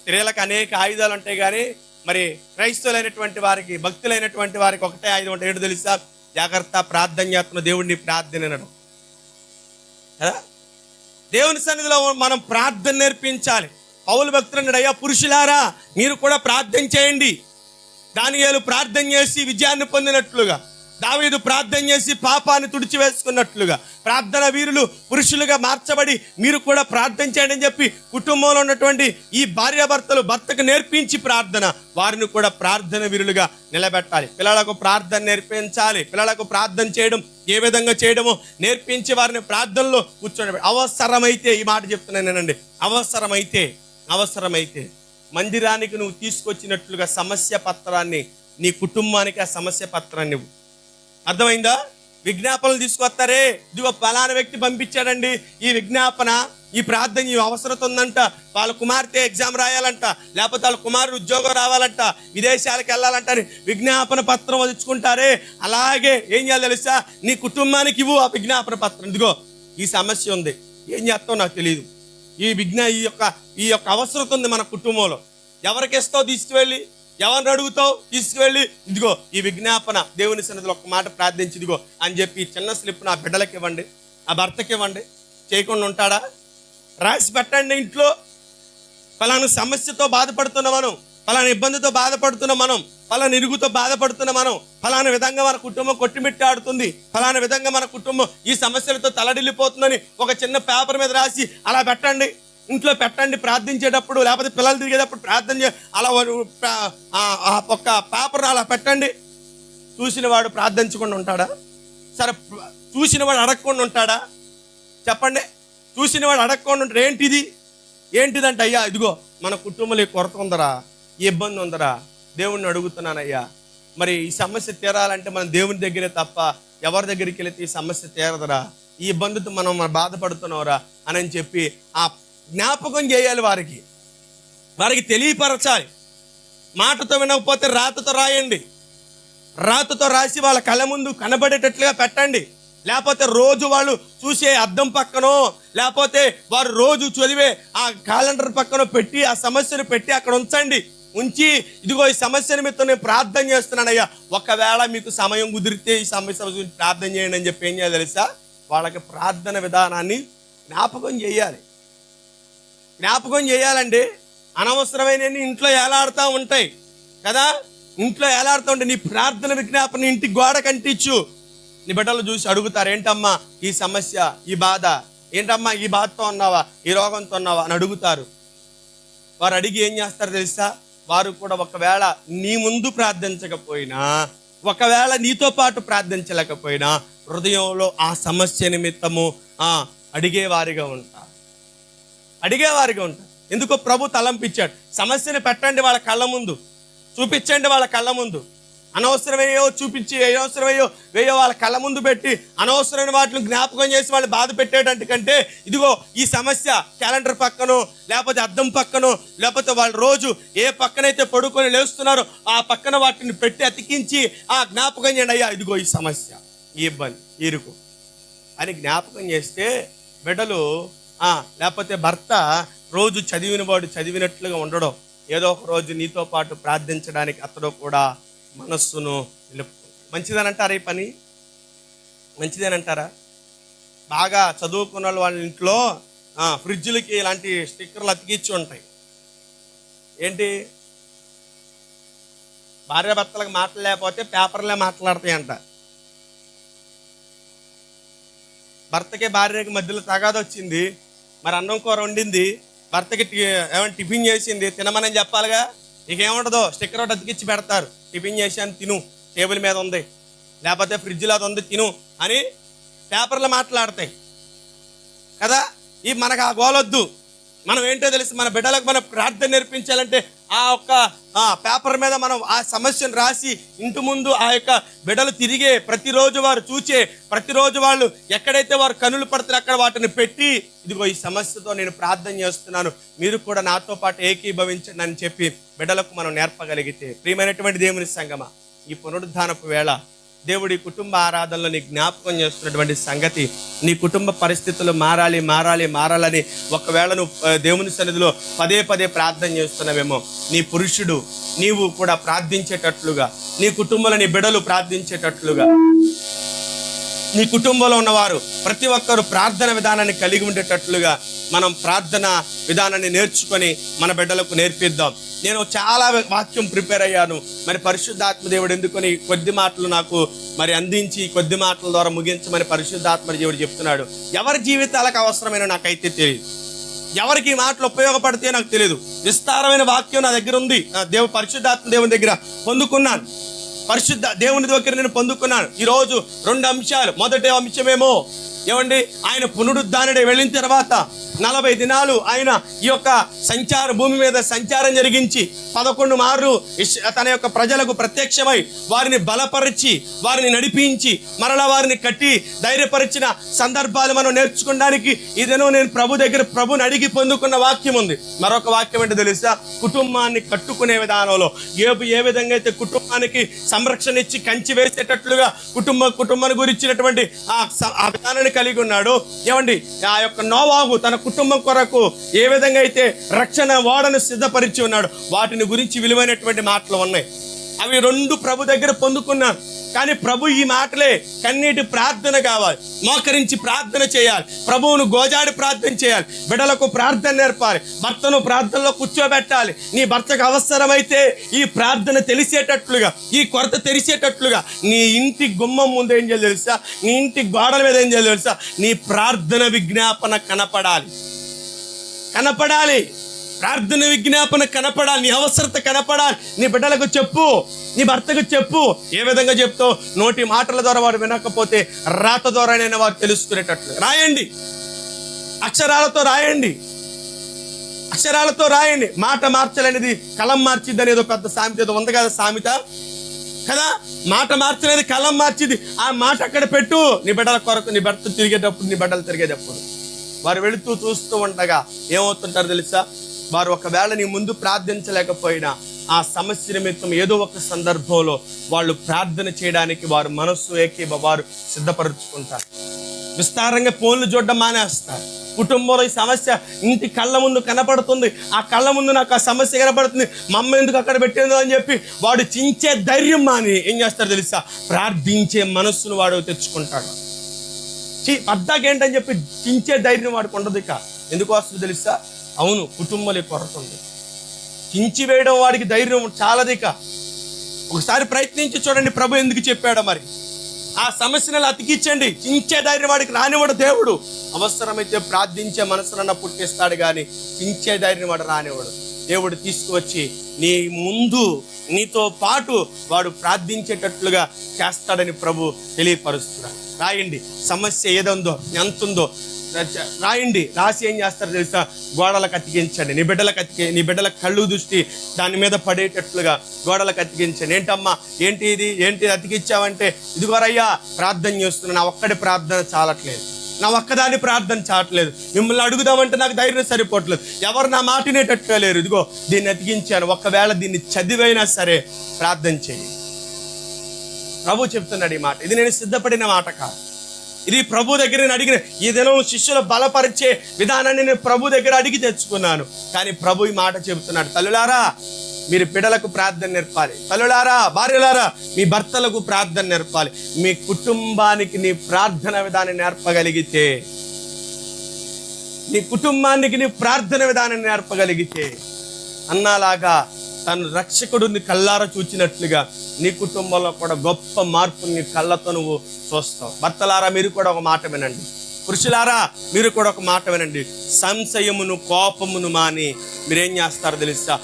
స్త్రీలకు అనేక ఆయుధాలు ఉంటాయి, కానీ మరి క్రైస్తవులైనటువంటి వారికి, భక్తులైనటువంటి వారికి ఒకటే ఆయుధం ఉంటాయి. ఏంటో తెలుసా? జాగ్రత్త, ప్రార్థన చేస్తున్న దేవుడిని ప్రార్థన అనడం కదా. దేవుని సన్నిధిలో మనం ప్రార్థన నేర్పించాలి. పౌలు భక్తుడు అన్నాడు, అయ్యా పురుషులారా మీరు కూడా ప్రార్థన చేయండి. దానియేలు ప్రార్థన చేసి విజయాన్ని పొందినట్లుగా, దావీదు ప్రార్థన చేసి పాపాన్ని తుడిచివేసుకున్నట్లుగా, ప్రార్థన వీరులు పురుషులుగా మార్చబడి మీరు కూడా ప్రార్థన చేయండి అని చెప్పి కుటుంబంలో ఉన్నటువంటి ఈ భార్యాభర్తలు భర్తకు నేర్పించి ప్రార్థన, వారిని కూడా ప్రార్థన వీరులుగా నిలబెట్టాలి. పిల్లలకు ప్రార్థన నేర్పించాలి. పిల్లలకు ప్రార్థన చేయడం ఏ విధంగా చేయడమో నేర్పించి వారిని ప్రార్థనలో కూర్చోబెట్టాలి. అవసరమైతే, ఈ మాట చెప్తున్నానేనండి, అవసరమైతే మందిరానికి నువ్వు తీసుకొచ్చినట్లుగా సమస్య పత్రాన్ని, నీ కుటుంబానికి ఆ సమస్య పత్రాన్ని ఇవ్వు. అర్థమైందా? విజ్ఞాపనలు తీసుకొస్తారే, ఇదిగో ఫలానా వ్యక్తి పంపించాడండి ఈ విజ్ఞాపన, ఈ ప్రార్థన, ఈ అవసరం ఉందంట, వాళ్ళ కుమార్తె ఎగ్జామ్ రాయాలంట, లేకపోతే వాళ్ళ కుమారుడు ఉద్యోగం రావాలంట, విదేశాలకు వెళ్ళాలంట అని విజ్ఞాపన పత్రం తెచ్చుకుంటారే, అలాగే ఏం చేయాలి తెలుసా? నీ కుటుంబానికి ఇవ్వు ఆ విజ్ఞాపన పత్రం. ఇదిగో ఈ సమస్య ఉంది, ఏం చేస్తావు నాకు తెలియదు, ఈ యొక్క అవసరం ఉంది మన కుటుంబంలో, ఎవరికి ఇస్తావు తీసుకువెళ్ళి, ఎవరిని అడుగుతావు తీసుకువెళ్ళి, ఇదిగో ఈ విజ్ఞాపన దేవుని సన్నిధిలో ఒక్క మాట ప్రార్థించి ఇదిగో అని చెప్పి చిన్న స్లిప్ నా బిడ్డలకి ఇవ్వండి, ఆ భర్తకి ఇవ్వండి. చేయకుండా ఉంటాడా? రాసి పెట్టండి ఇంట్లో. ఫలానా సమస్యతో బాధపడుతున్న మనం, ఫలానా ఇబ్బందితో బాధపడుతున్న మనం, ఫలానా ఇరుగుతో బాధపడుతున్న మనం, ఫలానా విధంగా మన కుటుంబం కొట్టిమిట్టాడుతుంది, ఫలానా విధంగా మన కుటుంబం ఈ సమస్యలతో తలడిల్లిపోతుందని ఒక చిన్న పేపర్ మీద రాసి అలా పెట్టండి, ఇంట్లో పెట్టండి. ప్రార్థించేటప్పుడు లేకపోతే పిల్లలు తిరిగేటప్పుడు ప్రార్థన అలా ఒక పేపర్ అలా పెట్టండి. చూసిన వాడు ప్రార్థించకుండా ఉంటాడా? సరే, చూసిన వాడు అడగకుండా ఉంటాడా? చెప్పండి. చూసిన వాడు అడగకుండా ఉంటాడు. ఏంటిదంటే, అయ్యా ఇదిగో మన కుటుంబంలో ఈ కొరత ఉందరా, ఈ ఇబ్బంది ఉందరా, దేవుణ్ణి అడుగుతున్నానయ్యా, మరి ఈ సమస్య తీరాలంటే మనం దేవుని దగ్గరే తప్ప ఎవరి దగ్గరికి వెళితే ఈ సమస్య తీరదరా, ఈ ఇబ్బందితో మనం బాధపడుతున్నావురా అని చెప్పి ఆ జ్ఞాపకం చేయాలి. వారికి తెలియపరచాలి. మాటతో వినకపోతే రాతతో రాయండి. రాతతో రాసి వాళ్ళ కళ్ళ ముందు కనబడేటట్లుగా పెట్టండి. లేకపోతే రోజు వాళ్ళు చూసే అద్దం పక్కనో, లేకపోతే వారు రోజు చదివే ఆ క్యాలెండర్ పక్కన పెట్టి ఆ సమస్యను పెట్టి అక్కడ ఉంచి ఇదిగో ఈ సమస్య నిమిత్తం నేను ప్రార్థన చేస్తున్నానయ్యా, ఒకవేళ మీకు సమయం కుదిరితే ఈ సమస్య గురించి ప్రార్థన చేయండి అని చెప్పి ఏం చేయాలి తెలుసా? వాళ్ళకి ప్రార్థన విధానాన్ని జ్ఞాపకం చేయాలండి. అనవసరమైన ఇంట్లో ఏలాడుతూ ఉంటాయి కదా, ఇంట్లో ఏలాడుతూ ఉంటాయి. నీ ప్రార్థన విజ్ఞాపన ఇంటి గోడ కంటించు. నీ బిడ్డలు చూసి అడుగుతారు, ఏంటమ్మా ఈ సమస్య, ఈ బాధ, ఏంటమ్మా ఈ బాధతో ఉన్నావా, ఈ రోగంతో ఉన్నావా అని అడుగుతారు. వారు అడిగి ఏం చేస్తారు తెలుసా? వారు కూడా ఒకవేళ నీ ముందు ప్రార్థించకపోయినా, ఒకవేళ నీతో పాటు ప్రార్థించలేకపోయినా హృదయంలో ఆ సమస్య నిమిత్తము అడిగేవారిగా ఉంటారు. ఎందుకో ప్రభు తలంపిచ్చాడు. సమస్యను పెట్టండి వాళ్ళ కళ్ళ ముందు, చూపించండి వాళ్ళ కళ్ళ ముందు. అనవసరమేయో చూపించి వేయో వాళ్ళ కళ్ళ ముందు పెట్టి అనవసరమైన వాటిని జ్ఞాపకం చేసి వాళ్ళు బాధ పెట్టేటంటే కంటే ఇదిగో ఈ సమస్య క్యాలెండర్ పక్కనో, లేకపోతే అద్దం పక్కనో, లేకపోతే వాళ్ళు రోజు ఏ పక్కనైతే పడుకొని లేస్తున్నారో ఆ పక్కన వాటిని పెట్టి అతికించి జ్ఞాపకం చేయండి, అయ్యా ఇదిగో ఈ సమస్య, ఈ ఇబ్బంది, ఇరుకు అని జ్ఞాపకం చేస్తే బిడ్డలు లేకపోతే భర్త రోజు చదివిన వాడు చదివినట్లుగా ఉండడం, ఏదో ఒక రోజు నీతో పాటు ప్రార్థించడానికి అతడు కూడా మనస్సును నిలుపుతాడు. మంచిదేనంటారా? ఈ పని మంచిదేనంటారా? బాగా చదువుకున్న వాళ్ళ ఇంట్లో ఫ్రిడ్జ్లకి ఇలాంటి స్టిక్కర్లు అతికిచ్చి ఉంటాయి. ఏంటి? భార్యాభర్తలకు మాట్లాడలేకపోతే పేపర్లే మాట్లాడతాయంట. భర్తకి భార్యకి మధ్యలో తగాద వచ్చింది, మరి అన్నం కూర వండింది, భర్తకి ఏమైనా టిఫిన్ చేసింది, తినమని చెప్పాలిగా. ఇకేముండదో స్టిక్కర్ ఒకటి అతికిచ్చి పెడతారు, టిఫిన్ చేశాను తిను, టేబుల్ మీద ఉంది, లేకపోతే ఫ్రిడ్జ్లో అది ఉంది తిను అని పేపర్లు మాట్లాడతాయి కదా. మనకు ఆ గోలొద్దు. మనం ఏంటో తెలిసి మన బిడ్డలకు మనం ప్రార్థన నేర్పించాలంటే ఆ ఒక్క పేపర్ మీద మనం ఆ సమస్యను రాసి ఇంటి ముందు ఆ యొక్క బిడ్డలు తిరిగే ప్రతిరోజు వారు చూచే ప్రతిరోజు వాళ్ళు ఎక్కడైతే వారు కనులు పడతారో అక్కడ వాటిని పెట్టి ఇదిగో ఈ సమస్యతో నేను ప్రార్థన చేస్తున్నాను, మీరు కూడా నాతో పాటు ఏకీభవించండి అని చెప్పి బిడ్డలకు మనం నేర్పగలిగితే, ప్రియమైనటువంటి దేవుని సంగమా, ఈ పునరుద్ధానపు వేళ దేవుడి కుటుంబ ఆరాధనలో నీ జ్ఞాపకం చేస్తున్నటువంటి సంగతి, నీ కుటుంబ పరిస్థితులు మారాలని ఒకవేళ నువ్వు దేవుని సన్నిధిలో పదే పదే ప్రార్థన చేస్తున్నావేమో, నీ పురుషుడు నీవు కూడా ప్రార్థించేటట్లుగా, నీ కుటుంబంలో నీ బిడ్డలు ప్రార్థించేటట్లుగా, నీ కుటుంబంలో ఉన్నవారు ప్రతి ఒక్కరు ప్రార్థన విధానాన్ని కలిగి ఉండేటట్లుగా మనం ప్రార్థన విధానాన్ని నేర్చుకొని మన బిడ్డలకు నేర్పిద్దాం. నేను చాలా వాక్యం ప్రిపేర్ అయ్యాను, మరి పరిశుద్ధాత్మ దేవుడు ఎందుకని కొద్ది మాటలు నాకు మరి అందించి కొద్ది మాటల ద్వారా ముగించమని పరిశుద్ధాత్మ దేవుడు చెప్తున్నాడు. ఎవరి జీవితాలకు అవసరమైన నాకైతే తెలియదు, ఎవరికి ఈ మాటలు ఉపయోగపడితే నాకు తెలియదు. విస్తారమైన వాక్యం నా దగ్గర ఉంది, పరిశుద్ధాత్మ దేవుని దగ్గర పొందుకున్నాను, పరిశుద్ధ దేవుని దగ్గర నేను పొందుకున్నాను. ఈరోజు 2 అంశాలు. మొదటి అంశమేమో ఏమండి, ఆయన పునరుద్ధానుడే వెళ్ళిన తర్వాత 40 దినాలు ఆయన ఈ యొక్క భూమి మీద సంచారం జరిగించి 11 మార్లు తన యొక్క ప్రజలకు ప్రత్యక్షమై వారిని బలపరిచి వారిని నడిపించి మరలా వారిని కట్టి ధైర్యపరిచిన సందర్భాలు మనం నేర్చుకోవడానికి ఇదేనో నేను ప్రభుని అడిగి పొందుకున్న వాక్యం ఉంది. మరొక వాక్యం ఏంటో తెలుసా, కుటుంబాన్ని కట్టుకునే విధానంలో ఏ విధంగా అయితే కుటుంబానికి సంరక్షణ ఇచ్చి కంచి వేసేటట్లుగా కుటుంబాన్ని గురించినటువంటి ఆ విధానాన్ని కలిగి ఉన్నాడు. ఏమండి, ఆ యొక్క నోవాహు తన కుటుంబం కొరకు ఏ విధంగా అయితే రక్షణ ఓడను సిద్ధపరిచి ఉన్నాడు, వాటిని గురించి విలువైనటువంటి మాటలు ఉన్నాయి. అవి 2 ప్రభు దగ్గర పొందుకున్నాను. కానీ ప్రభు ఈ మాటలే, కన్నీటి ప్రార్థన కావాలి, మోకరించి ప్రార్థన చేయాలి, ప్రభువును గోజాడి ప్రార్థన చేయాలి, బిడ్డలకు ప్రార్థన నేర్పాలి, భర్తను ప్రార్థనలో కూర్చోబెట్టాలి. నీ భర్తకు అవసరమైతే ఈ ప్రార్థన తెలిసేటట్లుగా, ఈ కొరత తెరిచేటట్లుగా నీ ఇంటి గుమ్మం ముందు ఏం చేయాలి తెలుసా, నీ ఇంటి గోడల మీద ఏం చేయాలి తెలుసా, నీ ప్రార్థన విజ్ఞాపన కనపడాలి. ప్రార్థన విజ్ఞాపన కనపడాలి, నీ అవసరత కనపడాలి. నీ బిడ్డలకు చెప్పు, నీ భర్తకు చెప్పు. ఏ విధంగా చెప్తావు? నోటి మాటల ద్వారా వారు వినకపోతే రాత ద్వారానైనా వారు తెలుసుకునేటట్లు రాయండి, అక్షరాలతో రాయండి. మాట మార్చలేనిది కలం మార్చిద్ది అనేది పెద్ద సామెత ఏదో ఉంది కదా, సామెత కదా. మాట మార్చలేని కలం మార్చిది. ఆ మాట అక్కడ పెట్టు. నీ బిడ్డల కొరకు, నీ భర్త తిరిగేటప్పుడు, నీ బిడ్డలు తిరిగేటప్పుడు వారు వెళుతూ చూస్తూ ఉండగా ఏమవుతుంటారు తెలుసా, వారు ఒకవేళ నీ ముందు ప్రార్థించలేకపోయినా ఆ సమస్య నిమిత్తం ఏదో ఒక సందర్భంలో వాళ్ళు ప్రార్థన చేయడానికి వారు మనస్సు వారు సిద్ధపరుచుకుంటారు. విస్తారంగా ఫోన్లు చూడడం మానేస్తారు. కుటుంబంలో ఈ సమస్య ఇంటి కళ్ళ ముందు కనపడుతుంది, ఆ కళ్ళ ముందు నాకు ఆ సమస్య కనపడుతుంది, మా అమ్మ ఎందుకు అక్కడ పెట్టిందో అని చెప్పి వాడు చించే ధైర్యం మాని ఏం చేస్తాడు తెలుసా, ప్రార్థించే మనస్సును వాడు తెచ్చుకుంటాడు. పద్దాకేంటని చెప్పి చించే ధైర్యం వాడికి ఉండదు. ఇక ఎందుకు వస్తుంది తెలుసా, అవును, కుటుంబంలో కొరత ఉంది. చించి వేయడం వాడికి ధైర్యం చాలది. ఇక ఒకసారి ప్రయత్నించి చూడండి ప్రభు ఎందుకు చెప్పాడో. మరి ఆ సమస్యను అతికించండి. చించే ధైర్యం వాడికి రానివాడు దేవుడు. అవసరమైతే ప్రార్థించే మనసునన్న పుట్టిస్తాడు, కానీ చించే ధైర్యం వాడు రానివాడు. దేవుడు తీసుకువచ్చి నీ ముందు నీతో పాటు వాడు ప్రార్థించేటట్లుగా చేస్తాడని ప్రభు తెలియపరుస్తున్నాడు. రాయండి, సమస్య ఏదుందో ఎంతుందో రాయండి. రాసి ఏం చేస్తారు తెలుసా, గోడలకు అతికించండి. నీ బిడ్డల కళ్ళు దృష్టి దాని మీద పడేటట్లుగా గోడలకు అతికించండి. ఏంటమ్మా, ఏంటి అతికించావంటే, ఇదిగోరయ్యా ప్రార్థన చేస్తున్నా, నా ఒక్కడి ప్రార్థన చాలట్లేదు, నా ఒక్కదాని ప్రార్థన చాలట్లేదు, మిమ్మల్ని అడుగుదామంటే నాకు ధైర్యం సరిపోవట్లేదు, ఎవరు నా మాటినేటట్టుగా లేరు, ఇదిగో దీన్ని అతికించాను, ఒకవేళ దీన్ని చదివైనా సరే ప్రార్థన చేయి. ప్రభు చెప్తున్నాడు ఈ మాట. ఇది నేను సిద్ధపడిన మాట కాదు, ఇది ప్రభు దగ్గర నేను అడిగిన, ఈ దినం శిష్యులు బలపరిచే విధానాన్ని నేను ప్రభు దగ్గర అడిగి తెచ్చుకున్నాను. కానీ ప్రభు ఈ మాట చెబుతున్నాడు, తల్లులారా మీరు బిడ్డలకు ప్రార్థన నేర్పాలి, తల్లులారా భార్యలారా మీ భర్తలకు ప్రార్థన నేర్పాలి. మీ కుటుంబానికి నీ ప్రార్థన విధానం నేర్పగలిగితే, నీ కుటుంబానికి నీ ప్రార్థన విధానం నేర్పగలిగితే, అన్నలాగా తన రక్షకుడిని కళ్ళారా చూచినట్లుగా నీ కుటుంబంలో కూడా గొప్ప మార్పు నీ కళ్ళతో నువ్వు చూస్తావు. భర్తలారా మీరు కూడా ఒక మాట వినండి, పురుషులారా మీరు కూడా ఒక మాట వినండి. సంశయమును కోపమును మాని మీరేం చేస్తారో తెలుసా,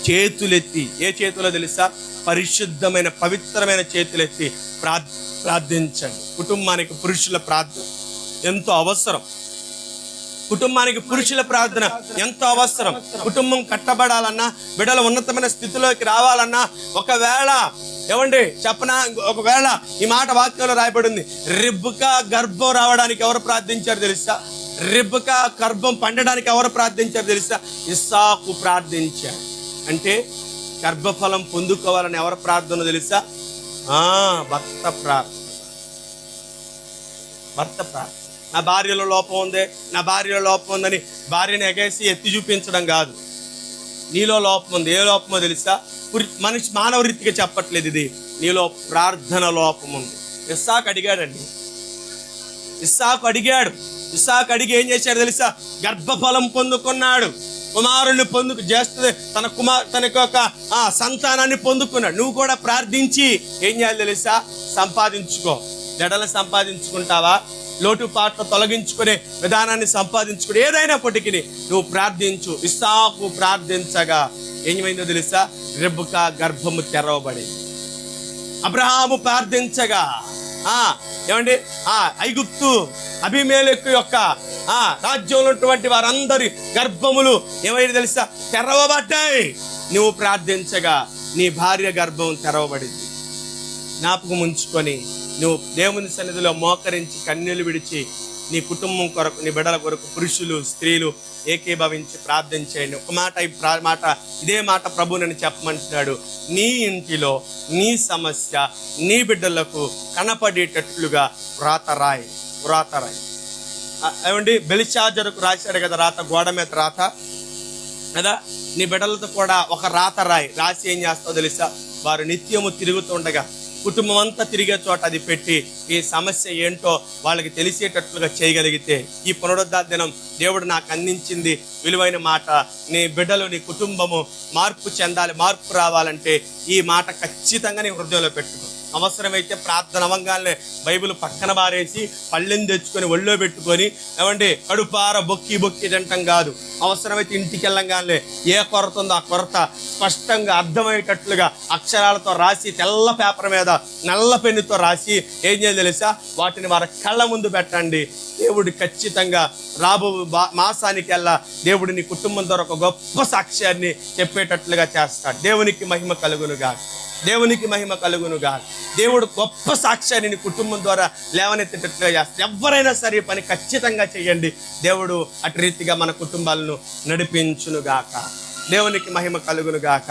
చేతులెత్తి, ఏ చేతులో తెలుసా, పరిశుద్ధమైన పవిత్రమైన చేతులెత్తి ప్రార్థించండి. కుటుంబానికి పురుషుల ప్రార్థన ఎంతో అవసరం. కుటుంబానికి పురుషుల ప్రార్థన ఎంతో అవసరం. కుటుంబం కట్టబడాలన్నా, బిడ్డలు ఉన్నతమైన స్థితిలోకి రావాలన్నా, ఒకవేళ ఏమండి చెప్పనా, ఒకవేళ ఈ మాట వాక్యంలో రాయబడింది, రిబ్కా గర్భం రావడానికి ఎవరు ప్రార్థించారు తెలుసా? రిబ్కా గర్భం పండడానికి ఎవరు ప్రార్థించారు తెలుసా? ఇస్సాకు ప్రార్థించారు. అంటే గర్భఫలం పొందుకోవాలని ఎవరు ప్రార్థన తెలుసా? భర్త ప్రార్థన. నా భార్యలో లోపం ఉంది, నా భార్యలో లోపం ఉందని భార్యని ఎగేసి ఎత్తి చూపించడం కాదు. నీలో లోపం ఉంది. ఏ లోపమో తెలుసా? మనిషి మానవ రీతిగా చెప్పట్లేదు, ఇది నీలో ప్రార్థన లోపం ఉంది. ఇస్సాకు అడిగాడండి. ఇస్సాకు అడిగి ఏం చేశాడు తెలుసా? గర్భఫలం పొందుకున్నాడు, కుమారుణ్ణి చేస్తుంది, తన యొక్క సంతానాన్ని పొందుకున్నాడు. నువ్వు కూడా ప్రార్థించి ఏం చేయాలి తెలుసా? సంపాదించుకో. జడలు సంపాదించుకుంటావా? లోటుపాట్లు తొలగించుకునే విధానాన్ని సంపాదించుకుని ఏదైనప్పటికీ నువ్వు ప్రార్థించు. ఇస్సాకు ప్రార్థించగా ఏమైందో తెలుసా? రెబ్కా గర్భము తెరవబడి. అబ్రహాము ప్రార్థించగా ఏమండి ఐగుప్తు అబీమెలెకు యొక్క రాజ్యంలో ఉన్నటువంటి వారందరి గర్భములు ఏమైంది తెలుసా? తెరవబడ్డాయి. నువ్వు ప్రార్థించగా నీ భార్య గర్భం తెరవబడింది. జ్ఞాపకం ఉంచుకొని నువ్వు దేవుని సన్నిధిలో మోకరించి కన్నీళ్లు విడిచి నీ కుటుంబం కొరకు, నీ బిడ్డల కొరకు పురుషులు స్త్రీలు ఏకీభవించి ప్రార్థన చేయండి. ఒక మాట ఇదే మాట ప్రభు నన్ను చెప్పమంటున్నాడు. నీ ఇంటిలో నీ సమస్య నీ బిడ్డలకు కనపడేటట్లుగా వ్రాత రాయి. ఏమండి బెల్షాజరుకు రాశాడు కదా రాత, గోడ మీద రాత కదా. నీ బిడ్డలతో కూడా ఒక రాత రాసి ఏం చేస్తావు తెలుసా? వారు నిత్యము తిరుగుతుండగా కుటుంబం అంతా తిరిగే చోట అది పెట్టి ఈ సమస్య ఏంటో వాళ్ళకి తెలిసేటట్లుగా చేయగలిగితే, ఈ పునరుద్ధరణ దినం దేవుడు నాకు అందించింది విలువైన మాట. నీ బిడ్డలు, నీ కుటుంబము మార్పు చెందాలి, మార్పు రావాలంటే ఈ మాట ఖచ్చితంగా నీ హృదయంలో పెట్టుకో. అవసరమైతే ప్రార్థన అవంగానే బైబిల్ పక్కన బారేసి పళ్ళెని తెచ్చుకొని ఒళ్ళో పెట్టుకొని ఏమంటే కడుపార బొక్కి తింటాం కాదు. అవసరమైతే ఇంటికి వెళ్ళంగానే ఏ కొరత ఉందో ఆ కొరత స్పష్టంగా అర్థమయ్యేటట్లుగా అక్షరాలతో రాసి, తెల్ల పేపర్ మీద నల్ల పెన్నుతో రాసి ఏం చేయాలి తెలుసా? వాటిని వారి కళ్ళ ముందు పెట్టండి. దేవుడు ఖచ్చితంగా రాబో మాసానికెల్లా దేవుడు నీ కుటుంబం ద్వారా ఒక గొప్ప సాక్ష్యాన్ని చెప్పేటట్లుగా చేస్తాడు. దేవునికి మహిమ కలుగునుగా. దేవుడు గొప్ప సాక్ష్యాన్ని నీ కుటుంబం ద్వారా లేవనెత్తేటట్లుగా చేస్తాడు. ఎవరైనా సరే పని ఖచ్చితంగా చేయండి. దేవుడు అటు రీతిగా మన కుటుంబాలను నడిపించునుగాక. దేవునికి మహిమ కలుగునుగాక.